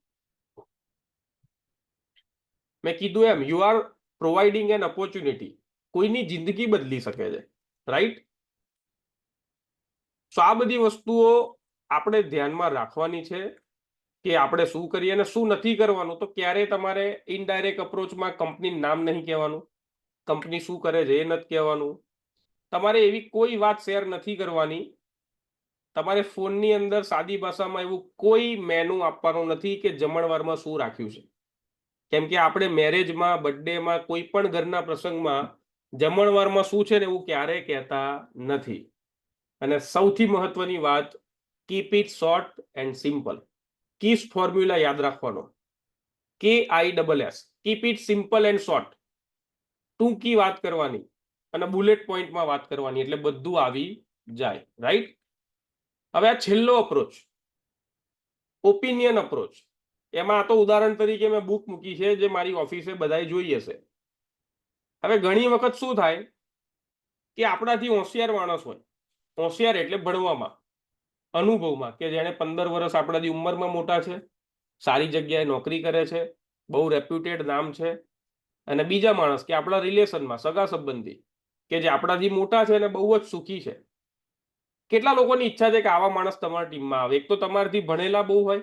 Speaker 1: મેં કીધું એમ, you are providing an opportunity. કોઈની જિંદગી બદલી શકે છે, રાઈટ? સો આ બધી વસ્તુઓ આપણે ધ્યાનમાં રાખવાની છે કે આપણે શું કરીએ અને શું નથી કરવાનું. તો ક્યારે તમારે ઇનડાયરેક્ટ અપ્રોચમાં કંપનીનું નામ નહીં કહેવાનું, કંપની શું કરે છે એ નથી કહેવાનું, તમારે એવી કોઈ વાત શેર નથી કરવાની. તમારે ફોનની અંદર સાદી ભાષામાં એવું કોઈ મેનુ આપવાનું નથી કે જમણવારમાં શું રાખ્યું છે. કેમ કે આપણે મેરેજમાં, બર્થડેમાં, કોઈ પણ ઘરના પ્રસંગમાં જમણવારમાં શું છે ને એવું ક્યારેય કહેતા નથી. અને સૌથી મહત્વની વાત, keep it short and simple. KISS formula યાદ રાખવાનો, KISS, keep it simple and short. ટૂંકી વાત કરવાની અને બુલેટ પોઈન્ટમાં વાત કરવાની, એટલે બધું આવી જાય, રાઈટ? હવે આ છેલ્લો અપ્રોચ, ઓપિનિયન અપ્રોચ. એમાં આ તો ઉદાહરણ તરીકે મેં બુક મૂકી છે જે મારી ઓફિસે બધાએ જોઈ હશે. હવે ઘણી વખત શું થાય કે આપણાથી હોશિયાર માણસ હોય, હોશિયાર એટલે ભણવામાં, અનુભવમાં, કે જેણે 15 વર્ષ આપણાથી ઉંમરમાં મોટા છે, સારી જગ્યાએ નોકરી કરે છે, બહુ રેપ્યુટેડ નામ છે. અને બીજા માણસ કે આપણા રિલેશનમાં સગા સંબંધી કે જે આપણાથી મોટા છે અને બહુ જ સુખી છે. કેટલા લોકોની ઈચ્છા છે કે આવા માણસ તમારી ટીમમાં આવે? એક તો તમારાથી ભણેલા બહુ હોય,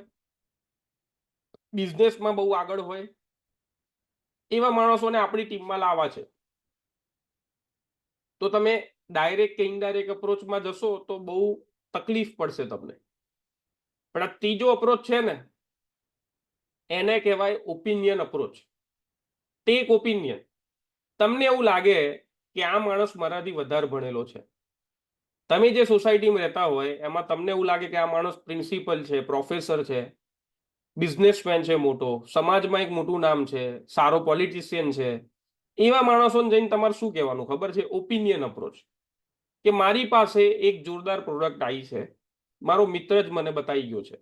Speaker 1: બિઝનેસમાં બહુ આગળ હોય, એવા માણસોને આપણી ટીમમાં લાવવા છે. તો તમે ડાયરેક્ટ કે ઇનડાયરેક્ટ અપ્રોચમાં જશો તો બહુ તકલીફ પડશે તમને. પણ આ ત્રીજો અપ્રોચ છે ને, એને કહેવાય ઓપિનિયન અપ્રોચ. Tech opinion. તમને એવું લાગે કે આ માણસ મારાથી વધારે ભણેલો છે, તમે જે સોસાયટીમાં રહેતા હોય એમાં તમને એવું લાગે કે આ માણસ પ્રિન્સિપલ છે, પ્રોફેસર છે, બિઝનેસમેન છે મોટો, સમાજમાં એક મોટું નામ છે, સારો પોલિટિશિયન છે. એવા માણસોને જઈને તમારે શું કહેવાનું ખબર છે? Opinion approach. કે મારી પાસે એક જોરદાર પ્રોડક્ટ આવી છે, મારો મિત્ર જ મને બતાવી ગયો છે,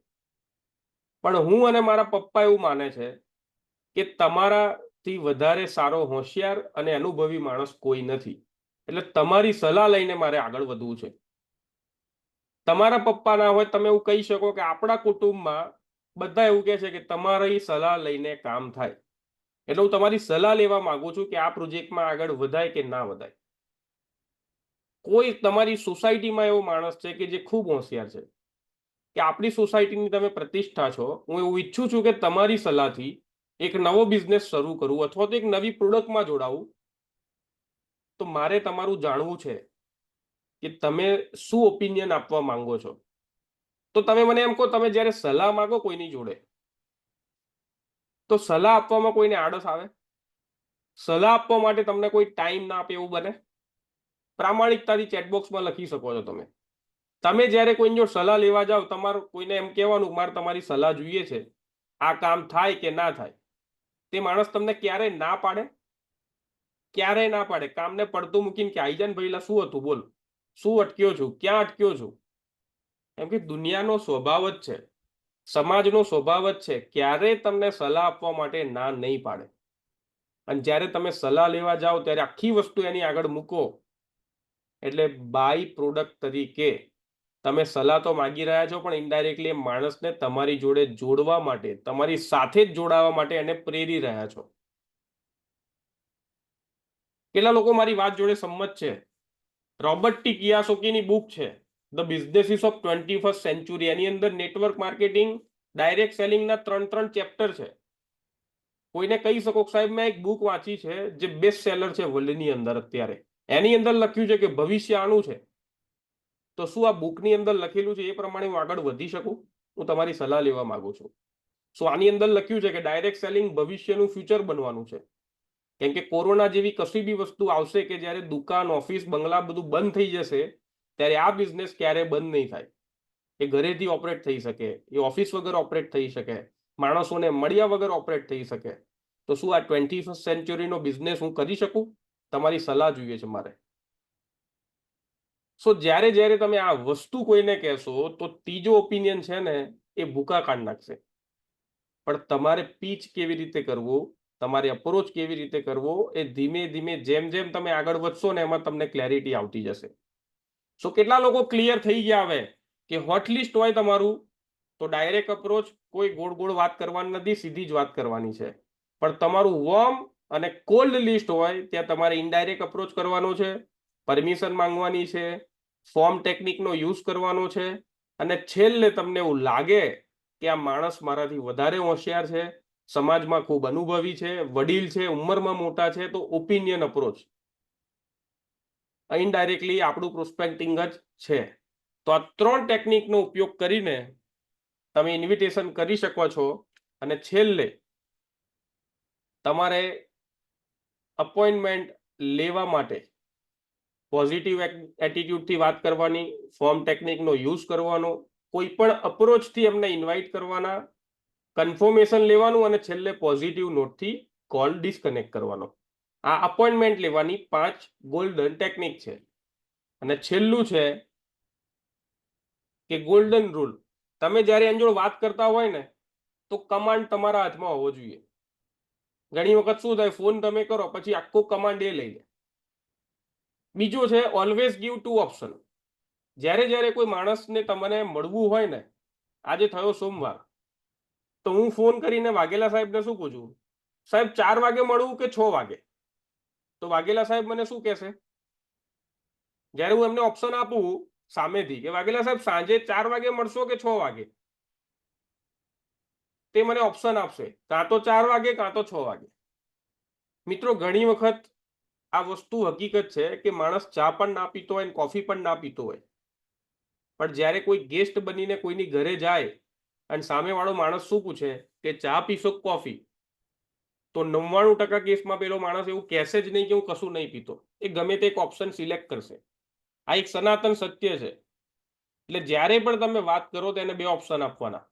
Speaker 1: પણ હું અને મારા પપ્પા એવું માને છે કે તમારાથી વધારે સારો હોશિયાર અને અનુભવી માણસ કોઈ નથી, એટલે તમારી સલાહ લઈને મારે આગળ વધવું છે. તમારા પપ્પા ના હોય, તમે એવું કહી શકો કે આપણા કુટુંબમાં બધા એવું કહે છે કે તમારી સલાહ લઈને કામ થાય, એટલે હું તમારી સલાહ લેવા માંગુ છું કે આ પ્રોજેક્ટમાં આગળ વધાય કે ના વધાય. કોઈ તમારી સોસાયટીમાં એવો માણસ છે કે જે ખૂબ હોશિયાર છે, કે આપણી સોસાયટીની તમે પ્રતિષ્ઠા છો, હું એવું ઈચ્છું છું કે તમારી સલાહથી એક નવો બિઝનેસ શરૂ કરું અથવા તો એક નવી પ્રોડક્ટમાં જોડાવું, તો મારે તમારું જાણવું છે કે તમે શું ઓપિનિયન આપવા માંગો છો. તો તમે મને એમ કહો, તમે જ્યારે સલાહ માંગો કોઈની જોડે, તો સલાહ આપવામાં કોઈને આળસ આવે? સલાહ આપવા માટે તમને કોઈ ટાઈમ ના આપે એવું બને? પ્રામાણિકતાથી ચેટબોક્સમાં લખી શકો છો તમે. તમે જ્યારે કોઈની જોડે સલાહ લેવા જાઓ, તમારે કોઈને એમ કહેવાનું મારે તમારી સલાહ જોઈએ છે, આ કામ થાય કે ના થાય. તે માણસ તમને ક્યારેય ના પાડે? ક્યારેય ના પાડે. કામને પડતું મૂકીને કે આઈ જાને ભાઈલા, શું હતું બોલ, શું અટક્યો છું, ક્યાં અટક્યો છું? એમ કે દુનિયાનો સ્વભાવ જ છે, સમાજનો સ્વભાવ જ છે, ક્યારેય તમને સલાહ આપવા માટે ના નહીં પાડે. અને જ્યારે તમે સલાહ લેવા જાઓ ત્યારે આખી વસ્તુ એની આગળ મૂકો, એટલે બાય પ્રોડક્ટ તરીકે તમે સલાહ તો માંગી રહ્યા છો, પણ ઇનડાયરેક્ટલી માણસને તમારી જોડે જોડવા માટે, તમારી સાથે જ જોડાવા માટે એને પ્રેરી રહ્યા છો. કેટલા લોકો મારી વાત જોડે સંમત છે? રોબર્ટ ટી કિયોસાકીની બુક છે the businesses of 21st century, એની અંદર નેટવર્ક માર્કેટિંગ, ડાયરેક્ટ સેલિંગના 3 ચેપ્ટર છે. કોઈને કહી શકો સાહેબ મેં એક બુક વાંચી છે જે બેસ્ટ સેલર છે વર્લ્ડની અંદર અત્યારે, એની અંદર લખ્યું છે કે ભવિષ્ય આનું છે, તો શું આ બુકની અંદર લખેલું છે એ પ્રમાણે હું આગળ વધી શકું? હું તમારી સલાહ લેવા માંગુ છું. સો આની અંદર લખ્યું છે કે ડાયરેક્ટ સેલિંગ ભવિષ્યનું ફ્યુચર બનવાનું છે. કેમ કે કોરોના જેવી કશી બી વસ્તુ આવશે કે જ્યારે દુકાન, ઓફિસ, બંગલા બધું બંધ થઈ જશે, ત્યારે આ બિઝનેસ ક્યારે બંધ નહીં થાય. એ ઘરેથી ઓપરેટ થઈ શકે, એ ઓફિસ વગર ઓપરેટ થઈ શકે, માણસોને મળ્યા વગર ઓપરેટ થઈ શકે. તો શું આ 21st સેન્ચુરીનો બિઝનેસ હું કરી શકું? તમારી સલાહ જોઈએ છે મારે. સો જ્યારે જ્યારે તમે આ વસ્તુ કોઈને કહેશો તો ત્રીજો ઓપિનિયન છે ને એ ભૂકા કાઢ નાખશે. પણ તમારે પીચ કેવી રીતે કરવું, તમારે અપ્રોચ કેવી રીતે કરવો, એ ધીમે ધીમે જેમ જેમ તમે આગળ વધશો ને એમાં તમને ક્લેરિટી આવતી જશે. સો કેટલા લોકો ક્લિયર થઈ ગયા હવે કે હોટ લિસ્ટ હોય તમારું તો ડાયરેક્ટ અપ્રોચ, કોઈ ગોળ ગોળ વાત કરવાની નથી, સીધી જ વાત કરવાની છે. પણ તમારું વોર્મ અને કોલ્ડ લિસ્ટ હોય ત્યાં તમારે ઇનડાયરેક્ટ અપ્રોચ કરવાનો છે, પરમિશન માંગવાની છે, ફોર્મ ટેકનિકનો યુઝ કરવાનો છે, અને છેલ્લે તમને એવું લાગે કે આ માણસ મારાથી વધારે હોશિયાર છે, સમાજમાં ખૂબ અનુભવી છે, વડીલ છે, ઉંમરમાં મોટા છે, તો ઓપિનિયન અપ્રોચ ઇનડાયરેક્ટલી આપણું પ્રોસ્પેક્ટિંગ જ છે. તો આ 3 ટેકનિકનો ઉપયોગ કરીને તમે ઇન્વિટેશન કરી શકો છો. અને છેલ્લે તમારે અપોઇન્ટમેન્ટ લેવા માટે પોઝિટિવ એટીટ્યુડથી વાત કરવાની, ફોર્મ ટેકનિકનો યુઝ કરવાનો, કોઈ પણ અપ્રોચથી એમને ઇન્વાઇટ કરવાના, કન્ફર્મેશન લેવાનું અને છેલ્લે પોઝિટિવ નોટથી કોલ ડિસ્કનેક્ટ કરવાનો. આ અપોઇન્ટમેન્ટ લેવાની 5 ગોલ્ડન ટેકનિક છે. અને છેલ્લું છે કે ગોલ્ડન રૂલ. તમે જ્યારે એની જોડે વાત કરતા હોય ને તો કમાન્ડ તમારા હાથમાં હોવો જોઈએ. ઘણી વખત શું થાય, ફોન તમે કરો પછી આખો કમાન્ડ એ લઈ લે. બીજું છે ઓલવેઝ ગીવ 2 ઓપ્શન. જ્યારે જ્યારે કોઈ માણસને તમને મળવું હોય ને, આજે થયો સોમવાર, તો હું ફોન કરીને વાઘેલા સાહેબને શું પૂછું, સાહેબ 4 વાગે મળવું કે 6 વાગે? તો વાઘેલા સાહેબ મને શું કહેશે? જ્યારે હું એમને ઓપ્શન આપું સામેથી કે વાઘેલા સાહેબ સાંજે 4 વાગે મળશો કે 6 વાગે, તે મને ઓપ્શન આપશે, કાં તો 4 વાગે કાં તો 6 વાગે. મિત્રો ઘણી વખત આ વસ્તુ હકીકત છે કે માણસ ચા પણ ના પીતો હોય, કોફી પણ ના પીતો હોય, પણ જ્યારે કોઈ ગેસ્ટ બનીને કોઈની ઘરે જાય અને સામેવાળો માણસ શું પૂછે કે ચા પીશો કે કોફી, તો 99% કેસમાં પેલો માણસ એવું કહેશે જ નહીં કે હું કશું નહીં પીતો. એ ગમે તે એક ઓપ્શન સિલેક્ટ કરશે. આ એક સનાતન સત્ય છે. એટલે જ્યારે પણ તમે વાત કરો તો એને 2 ઓપ્શન આપવાના.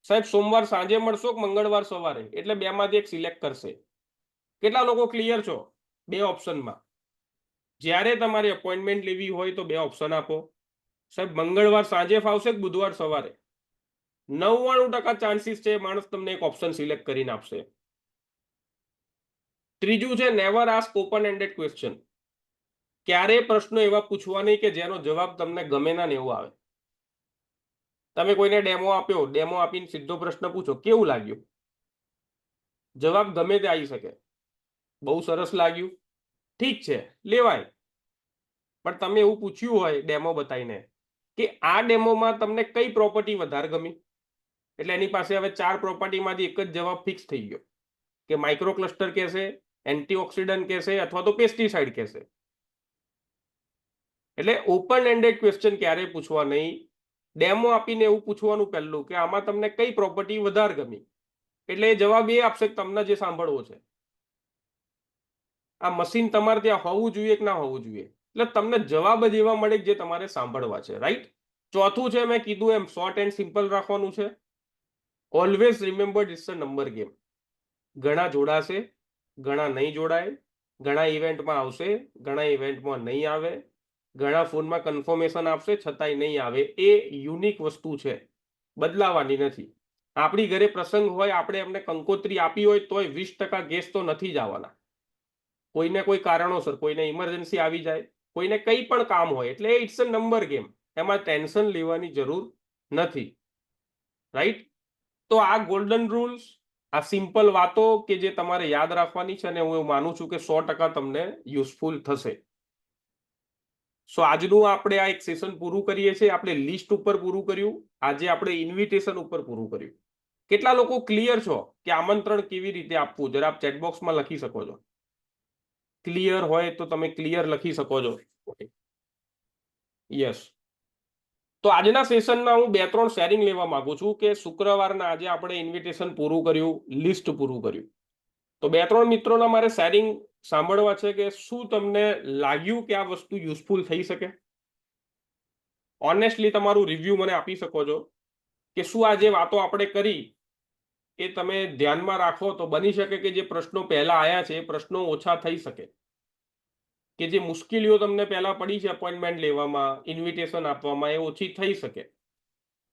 Speaker 1: સાહેબ સોમવાર સાંજે મળશો કે મંગળવાર સવારે? એટલે 2 માંથી એક સિલેક્ટ કરશે. કેટલા લોકો ક્લિયર છો 2 ઓપ્શનમાં? જ્યારે તમારે અપોઇન્ટમેન્ટ લેવી હોય તો 2 ઓપ્શન આપો. સાહેબ મંગળવાર સાંજે ફાવશે કે બુધવાર સવારે? 99% ચાન્સીસ છે માણસ તમને એક ઓપ્શન સિલેક્ટ કરીને આપશે. ત્રીજું છે never ask open ended question. ક્યારે પ્રશ્નો એવા પૂછવા નહીં કે જેનો જવાબ તમને ગમે ના ને એવું આવે. તમે કોઈને ડેમો આપ્યો, ડેમો આપીને સીધો પ્રશ્ન પૂછો કેવું લાગ્યું, જવાબ ગમે તે આવી શકે. બહુ સરસ લાગ્યું, ઠીક છે, લેવાય. પણ તમે એવું પૂછ્યું હોય ડેમો બતાવીને કે આ ડેમોમાં તમને કઈ પ્રોપર્ટી વધારે ગમી, એટલે એની પાસે હવે 4 પ્રોપર્ટીમાંથી એક જ જવાબ ફિક્સ થઈ ગયો કે માઇક્રો ક્લસ્ટર કહેશે, એન્ટીઓક્સિડન્ટ કહેશે અથવા તો પેસ્ટિસાઇડ કહેશે. એટલે ઓપન એન્ડેડ ક્વેશ્ચન ક્યારેય પૂછવા નહીં. ડેમો આપીને એવું પૂછવાનું પહેલું કે આમાં તમને કઈ પ્રોપર્ટી વધારે ગમી, એટલે એ જવાબ એ આપશે કે તમને જે સાંભળવો છે. આ મશીન તમારે ત્યાં હોવું જોઈએ કે ના હોવું જોઈએ, એટલે તમને જવાબ જ એવા મળે જે તમારે સાંભળવા છે, રાઈટ? ચોથું છે મેં કીધું એમ શોર્ટ એન્ડ સિમ્પલ રાખવાનું છે. Always remember it's a number game. ઘણા જોડાશે, ઘણા નહીં જોડાય, ઘણા ઇવેન્ટમાં આવશે, ઘણા ઇવેન્ટમાં નહીં આવે, ઘણા ફોનમાં કન્ફર્મેશન આપશે છતાંય નહીં આવે. એ યુનિક વસ્તુ છે, બદલાવાની નથી. આપણી ઘરે પ્રસંગ હોય, આપણે એમને કંકોત્રી આપી હોય તોય 20% ગેસ તો નથી જ આવવાના. કોઈને કોઈ કારણોસર, કોઈને ઇમરજન્સી આવી જાય, કોઈને કંઈ પણ કામ હોય, એટલે ઇટ્સ અ નંબર ગેમ. એમાં ટેન્શન લેવાની જરૂર નથી, રાઈટ? તો આ ગોલ્ડન રૂલ્સ, આ સિમ્પલ વાતો કે જે તમારે યાદ રાખવાની છે, અને હું માનું છું કે 100% તમને યુઝફુલ થશે. સો આજનું આપણે આ એક સેશન પૂરું કરીએ છીએ. આપણે લિસ્ટ ઉપર પૂરું કર્યું, આજે આપણે ઇન્વિટેશન ઉપર પૂરું કર્યું. કેટલા લોકો ક્લિયર છો કે આમંત્રણ કેવી રીતે આપવું? જરા આપ ચેટબોક્સમાં લખી શકો છો. ક્લિયર હોય તો તમે ક્લિયર લખી શકો છો. યસ. તો આજના સેશનમાં હું 2-3 શેરિંગ લેવા માંગુ છું કે શુક્રવારના આજે આપણે ઇન્વિટેશન પૂરું કર્યું, લિસ્ટ પૂરું કર્યું. તો 2-3 મિત્રોના મારે શેરિંગ સાંભળવા છે કે શું તમને લાગ્યું કે આ વસ્તુ યુઝફુલ થઈ શકે? ઓનેસ્ટલી તમારું રિવ્યુ મને આપી શકો છો કે શું આ જે વાતો આપણે કરી એ તમે ધ્યાનમાં રાખો તો બની શકે કે જે પ્રશ્નો પહેલા આયા છે એ પ્રશ્નો ઓછા થઈ શકે, કે જે મુશ્કેલીઓ તમને પહેલા પડી છે અપોઇન્ટમેન્ટ લેવામાં, ઇન્વિટેશન આપવામાં, એ ઓછી થઈ શકે.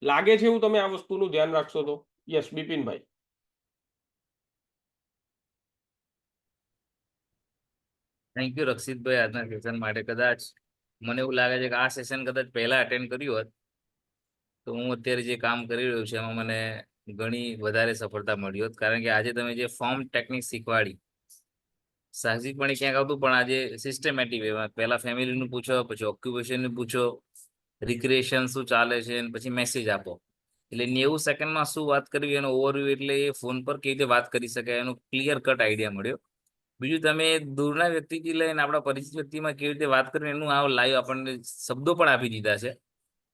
Speaker 1: લાગે છે એવું તમે આ વસ્તુનું ધ્યાન રાખશો તો? યસ, બિપિનભાઈ.
Speaker 2: થેન્ક યુ રક્ષિતભાઈ આજના સેશન માટે. કદાચ મને એવું લાગે છે કે આ સેશન કદાચ પહેલા અટેન્ડ કર્યું હોત તો હું અત્યારે જે કામ કરી રહ્યો છું એમાં મને ઘણી વધારે સફળતા મળી હોત. કારણ કે આજે તમે જે ફોર્મ ટેકનિક શીખવાડી, સાહજિકપણે ક્યાંક આવતું, પણ આજે સિસ્ટમેટિક વેમાં પહેલા ફેમિલીનું પૂછો, પછી ઓક્યુપેશનનું પૂછો, રિક્રિએશન શું ચાલે છે, અને પછી મેસેજ આપો. એટલે 90 સેકન્ડમાં શું વાત કરવી એનો ઓવરવ્યુ, એટલે એ ફોન પર કેવી રીતે વાત કરી શકાય એનો ક્લિયર કટ આઈડિયા મળ્યો. બીજું, તમે દૂરના વ્યક્તિથી લઈને આપણા પરિચિત વ્યક્તિમાં કેવી રીતે વાત કરવી એનું આ લાઈવ આપણને શબ્દો પણ આપી દીધા છે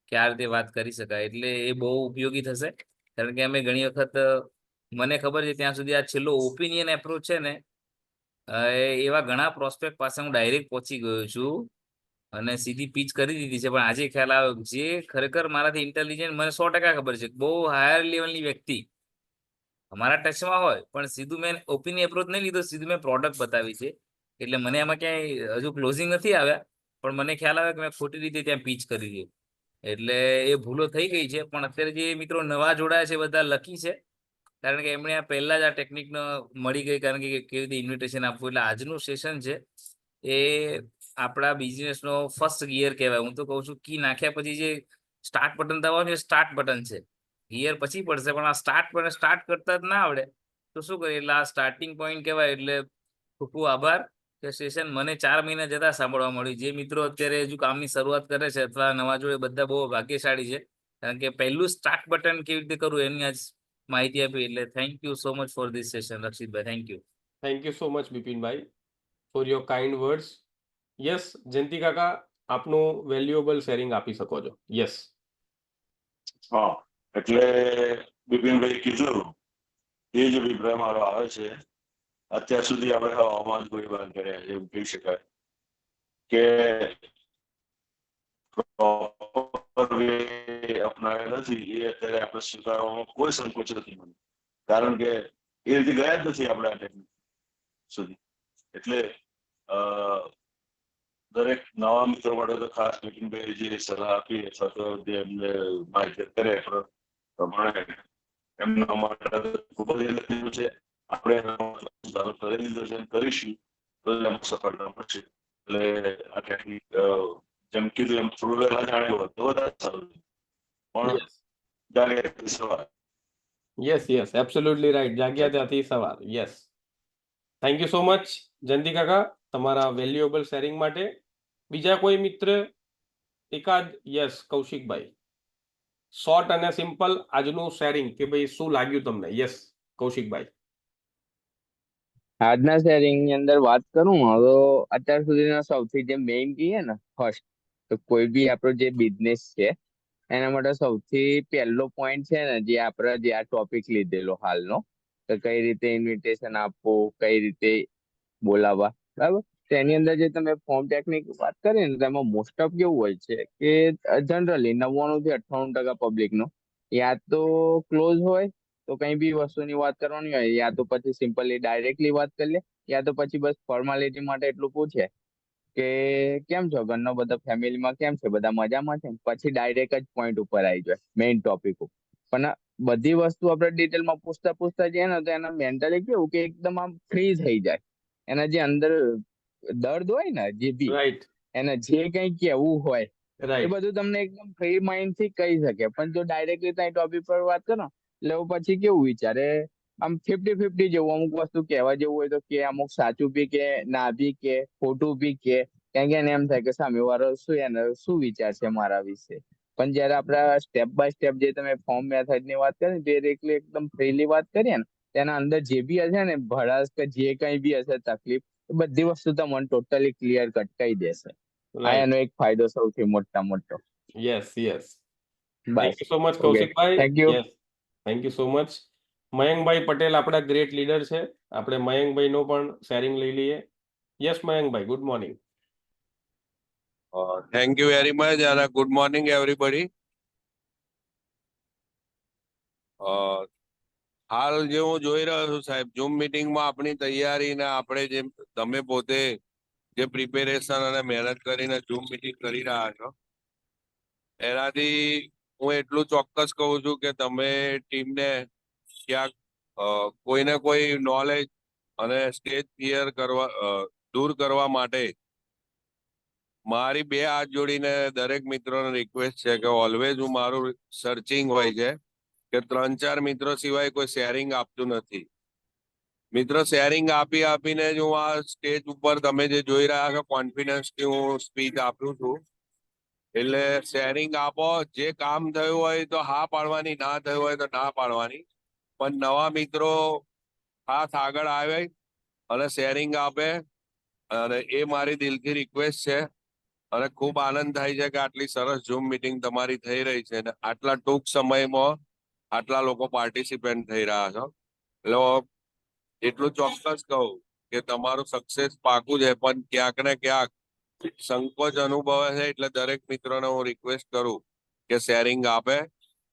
Speaker 2: કે આ રીતે વાત કરી શકાય. એટલે એ બહુ ઉપયોગી થશે. કારણ કે અમે ઘણી વખત, મને ખબર છે ત્યાં સુધી, આ છેલ્લો ઓપિનિયન એપ્રોચ છે ને, એવા ઘણા પ્રોસ્પેક્ટ પાસે હું ડાયરેક્ટ પહોંચી ગયો છું અને સીધી પીચ કરી દીધી છે. પણ આજે ખ્યાલ આવ્યો જે ખરેખર મારાથી ઇન્ટેલિજન્ટ, મને 100% ખબર છે, બહુ હાયર લેવલની વ્યક્તિ અમારા ટચમાં હોય પણ સીધું મેં ઓપિનિયન એપ્રોચ નહીં લીધો, સીધું મેં પ્રોડક્ટ બતાવી છે. એટલે મને એમાં ક્યાંય હજુ ક્લોઝિંગ નથી આવ્યા, પણ મને ખ્યાલ આવે કે મેં ખોટી રીતે ત્યાં પીચ કરી છે. એટલે એ ભૂલો થઈ ગઈ છે. પણ અત્યારે જે મિત્રો નવા જોડાયા છે બધા લકી છે, કારણ કે એમણે આ પહેલા જ આ ટેકનિકનો મળી ગઈ, કારણ કે કેવી રીતે ઇન્વિટેશન આપવું. એટલે આજનું સેશન છે એ આપણા બિઝનેસનો ફર્સ્ટ ગિયર કહેવાય. હું તો કહું છું કી નાખ્યા પછી જે સ્ટાર્ટ બટન દબાવવાનું એ સ્ટાર્ટ બટન છે. ગિયર પછી પડશે, પણ આ સ્ટાર્ટ કરતા જ ના આવડે તો શું કરીએ? એટલે આ સ્ટાર્ટિંગ પોઈન્ટ કહેવાય. એટલે ખૂબ ખૂબ આભાર કે સેશન મને 4 મહિના જતા સાંભળવા મળ્યું. જે મિત્રો અત્યારે હજુ કામની શરૂઆત કરે છે અથવા નવા જોડે, બધા બહુ ભાગ્યશાળી છે, કારણ કે પહેલું સ્ટાર્ટ બટન કેવી રીતે કરવું એની આજ માહિતી આપી. એટલે thank you so much for this session Rakshitbhai. Thank you.
Speaker 1: Thank you so much Bipinbhai for your kind words. Yes, Jayanti કાકા, આપનું વેલ્યુએબલ શેરિંગ આપી શકો છો. યસ.
Speaker 3: હા, એટલે બિપિનભાઈ કીધું એ જ અભિપ્રાય મારો આવે છે. અત્યાર સુધી આપણે હવામાન ગોળીબાર કર્યા છે, એવું કહી શકાય કે અપનાવ્યા નથી. એ અત્યારે આપણે સ્વીકારવામાં કોઈ સંકોચ નથી મને, કારણ કે એ રીતે ગયા જ નથી આપણે આ ટેકનિક સુધી. એટલે દરેક નવા મિત્રો માટે તો ખાસ બિપિનભાઈ જે સલાહ આપી અથવા તો જે એમને માહિતી કરે પ્રમાણે એમના માટે ખૂબ જ લખેલું છે. આપણે સુધારો કરી લીધો છે, કરીશું તો એમાં સફળતા મળશે. એટલે આ ટેકનિક જેમ કીધું એમ થોડું વહેલા જાણ્યું હોત તો વધારે સારું, પણ જાગ્યા સવાર.
Speaker 1: Yes yes, absolutely right. જાગ્યા ત્યાંથી સવાર. Yes. Thank you so much Jayanti કાકા તમારા વેલ્યુએબલ શેરિંગ માટે. બીજા કોઈ મિત્ર એકાદ? યસ, કૌશિકભાઈ. શોર્ટ અને સિમ્પલ આજનું શેરિંગ કે ભાઈ શું લાગ્યું તમને? યસ, કૌશિકભાઈ.
Speaker 4: આજના શેરિંગ ની અંદર વાત કરું તો અત્યાર સુધીના સૌથી જે મેઇન કહીએ ને, ફર્સ્ટ, તો કોઈ બી આપણો જે બિઝનેસ છે એના માટે સૌથી પહેલો પોઈન્ટ છે ને, જે આપણે જે આ ટોપિક લીધેલો હાલનો, કે કઈ રીતે ઇન્વિટેશન આપવું, કઈ રીતે બોલાવવા, બરાબર. તો એની અંદર જે તમે ફોર્મ ટેકનિક વાત કરી ને, તેમાં મોસ્ટ ઓફ કેવું હોય છે કે જનરલી 99 થી 98% પબ્લિક નો યા તો ક્લોઝ હોય, તો કઈ બી વસ્તુની વાત કરવાની હોય, યા તો પછી સિમ્પલી ડાયરેક્ટલી વાત કરી લે, યા તો પછી બસ ફોર્માલિટી માટે એટલું પૂછે કે કેમ છો, ઘરનો બધા ફેમિલીમાં કેમ છે, બધા મજામાં છે, પછી ડાયરેક્ટ જ પોઈન્ટ ઉપર આવી જાય, મેઇન ટોપિક ઉપર. પણ બધી વસ્તુ આપણે ડિટેલમાં પૂછતા પૂછતા જઈએ ને, તો એના મેન્ટલી કેવું કે એકદમ આમ ફ્રી થઈ જાય. એના જે અંદર દર્દ હોય ને, જે બી
Speaker 1: રાઈટ
Speaker 4: એને જે કઈ કેવું હોય એ
Speaker 1: રાઈટ.
Speaker 4: બધું તમને એકદમ ફ્રી માઇન્ડ થી કહી શકે. પણ જો ડાયરેક્ટલી ત્યાં ટોપિક પર વાત કરો એટલે પછી કેવું વિચારે, આમ 50-50 જેવું. અમુક વસ્તુ કહેવા જેવું હોય તો કે, અમુક સાચું બી કે, ના બી કે, ખોટું બી કે. કારણ કે એને એમ થાય કે સામે વાળો શું, એને શું વિચાર છે મારા વિશે. પણ જયારે આપણે સ્ટેપ બાય સ્ટેપ જે તમે ફોર્મ મેથડ ની વાત કરી ડિરેક્ટલી એકદમ ફ્રીલી વાત કરીએ ને તેના અંદર જે બી હશે ને ભડાસ કે જે કઈ બી હશે તકલીફ એ બધી વસ્તુ તમને ટોટલી ક્લિયર કટ કહી દેશે. આ
Speaker 1: રાઈટ.
Speaker 4: એનો એક ફાયદો સૌથી મોટો.
Speaker 1: Yes yes.
Speaker 4: બસ.
Speaker 1: Thank you so much
Speaker 4: okay,
Speaker 1: Kaushikbhai.
Speaker 4: Thank you.
Speaker 1: Yes, thank you so much. Mayankbhai Patel આપણા ગ્રેટ લીડર છે. આપણે મયંકભાઈ નો પણ શેરિંગ લઈ લઈએ. Yes Mayankbhai, good morning.
Speaker 5: Thank you very much and good morning everybody. હાલ જે હું જોઈ રહ્યો છું સાહેબ ઝૂમ મીટિંગમાં આપણી તૈયારી ને આપણે જે તમે પોતે જે પ્રિપેરેશન અને મહેનત કરીને ઝૂમ મીટિંગ કરી રહ્યા છો એનાથી હું એટલું ચોક્કસ કહું છું કે તમે ટીમને ક્યાંક કોઈને કોઈ નોલેજ અને સ્ટેજ ક્લિયર કરવા દૂર કરવા માટે મારી બે હાથ જોડીને દરેક મિત્રોને રિક્વેસ્ટ છે કે ઓલવેઝ હું મારું સર્ચિંગ હોય છે કે 3-4 મિત્રો સિવાય કોઈ શેરિંગ આપતું નથી. મિત્રો શેરિંગ આપીને જ હું આ સ્ટેજ ઉપર તમે જે જોઈ રહ્યા છો કોન્ફિડન્સથી હું સ્પીચ આપું છું. એટલે શેરિંગ આપો, જે કામ થયું હોય તો હા પાડવાની, ના થયું હોય તો ના પાડવાની, પણ નવા મિત્રો હાથ આગળ આવે અને શેરિંગ આપે અને એ મારી દિલથી રિક્વેસ્ટ છે. અને ખૂબ આનંદ થાય છે કે આટલી સરસ ઝૂમ મીટિંગ તમારી થઈ રહી છે અને આટલા ટૂંક સમયમાં આટલા લોકો પાર્ટિસિપેન્ટ થઈ રહ્યા છો. એટલે એટલું ચોક્કસ કહું કે તમારું સક્સેસ પાકું છે, પણ ક્યાંક ને ક્યાંક સંકોચ અનુભવે છે. એટલે દરેક મિત્રોને હું રિક્વેસ્ટ કરું કે શેરિંગ આપે.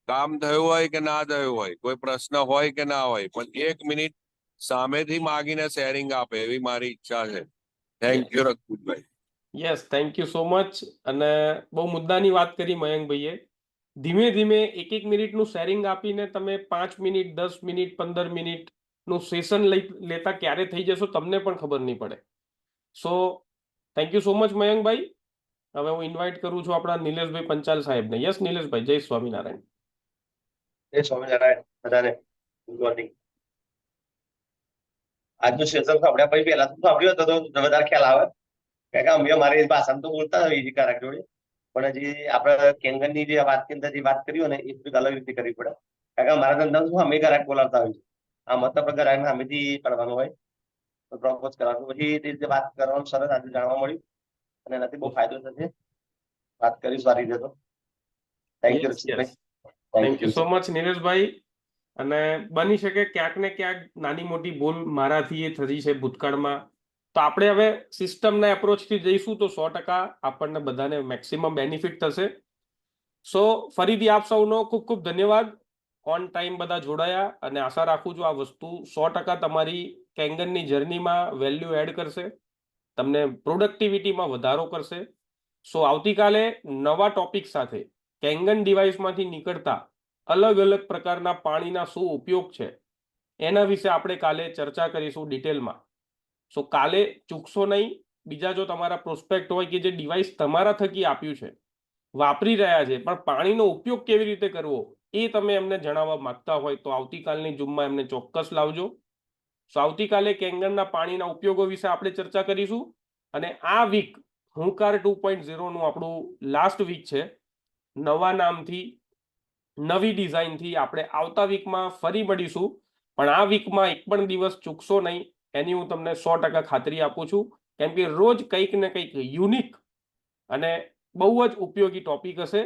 Speaker 5: કામ થયું હોય કે ના થયું હોય, કોઈ પ્રશ્ન હોય કે ના હોય, પણ 1 મિનિટ સામેથી માગીને શેરિંગ આપે એવી મારી ઈચ્છા છે. Thank you Raghubhai.
Speaker 1: Yes, thank you so much. અને બહુ મુદ્દાની વાત કરી મયંકભાઈએ. ધીમે ધીમે 1-1 મિનિટનું શેરિંગ આપીને તમે 5 મિનિટ, 10 મિનિટ, 15 મિનિટનું સેશન લેતા ક્યારે થઈ જશો તમને પણ ખબર નહીં પડે. So thank you so much Mayankbhai. હવે હું ઇન્વાઇટ કરું છું આપણા નિલેશભાઈ પંચાલ સાહેબને. યસ નિલેશભાઈ, જય સ્વામિનારાયણ.
Speaker 6: જય સ્વામિનારાયણ બધાને. Good morning. આજનું સેશન સાંભળ્યા પછી પહેલા તો સાંભળ્યું હતો તો વધારે ખ્યાલ આવે. કારણ કે અમે અમારી ભાષામાં તો બોલતા હોઈએ છીએ કારક જોડે, પણ હજી આપણે કેંગનની જે વાત અંદર જે વાત કરી હોય ને એ થોડીક અલગ રીતે કરવી પડે. કારણ કે અમારા ધંધા શું અમે કારક બોલાવતા હોઈએ. આ મતલબ ગ્રાહકને સામેથી કરવાનું હોય તો પ્રોપોઝ કરવાનું. પછી એ રીતે વાત કરવાનું સરસ આજે જાણવા મળ્યું અને એનાથી બહુ ફાયદો થશે. વાત કરી સારી રીતે. Thank you Rakshitbhai.
Speaker 1: Thank you so much Nileshbhai. અને બની શકે ક્યાંક ને ક્યાંક નાની મોટી ભૂલ મારાથી એ થતી છે ભૂતકાળમાં, તો આપણે હવે સિસ્ટમના એપ્રોચથી જઈશું તો 100% આપણને બધાને મેક્સિમમ બેનિફિટ થશે. સો ફરીથી આપ સૌનો ખૂબ ખૂબ ધન્યવાદ. ઓન ટાઈમ બધા જોડાયા અને આશા રાખું છું આ વસ્તુ 100% તમારી કેંગનની જર્નીમાં વેલ્યુ એડ કરશે, તમને પ્રોડક્ટિવિટીમાં વધારો કરશે. સો આવતીકાલે નવા ટોપિક સાથે કેંગન ડિવાઇસમાંથી નીકળતા અલગ અલગ પ્રકારના પાણીના શું ઉપયોગ છે એના વિશે આપણે કાલે ચર્ચા કરીશું ડિટેલમાં. સો કાલે ચૂકશો નહીં. બીજા જો તમારા પ્રોસ્પેક્ટ હોય કે જે ડિવાઇસ તમારા થકી આપ્યું છે, વાપરી રહ્યા છે, પણ પાણીનો ઉપયોગ કેવી રીતે કરવો એ તમે એમને જણાવવા માંગતા હોય તો આવતીકાલની ઝૂમમાં એમને ચોક્કસ લાવજો. સો આવતીકાલે કેંગનના પાણીના ઉપયોગો વિશે આપણે ચર્ચા કરીશું. અને આ વીક હુંકાર 2.0 નું આપણું લાસ્ટ વીક છે. નવા નામથી, નવી ડિઝાઇનથી આપણે આવતા વીકમાં ફરી મળીશું. પણ આ વીકમાં એક પણ દિવસ ચૂકશો નહીં એની હું તમને 100% ખાતરી આપું છું. કેમ કે રોજ કંઈક ને કંઈક યુનિક અને બહુ જ ઉપયોગી ટોપિક હશે.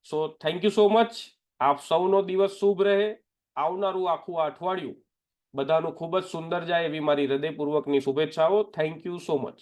Speaker 1: સો થેન્ક યુ સો મચ. આપ સૌનો દિવસ શુભ રહે. આવનારું આખું અઠવાડિયું બધાનું ખૂબ જ સુંદર જાય એવી મારી હૃદયપૂર્વકની શુભેચ્છાઓ. Thank you so much.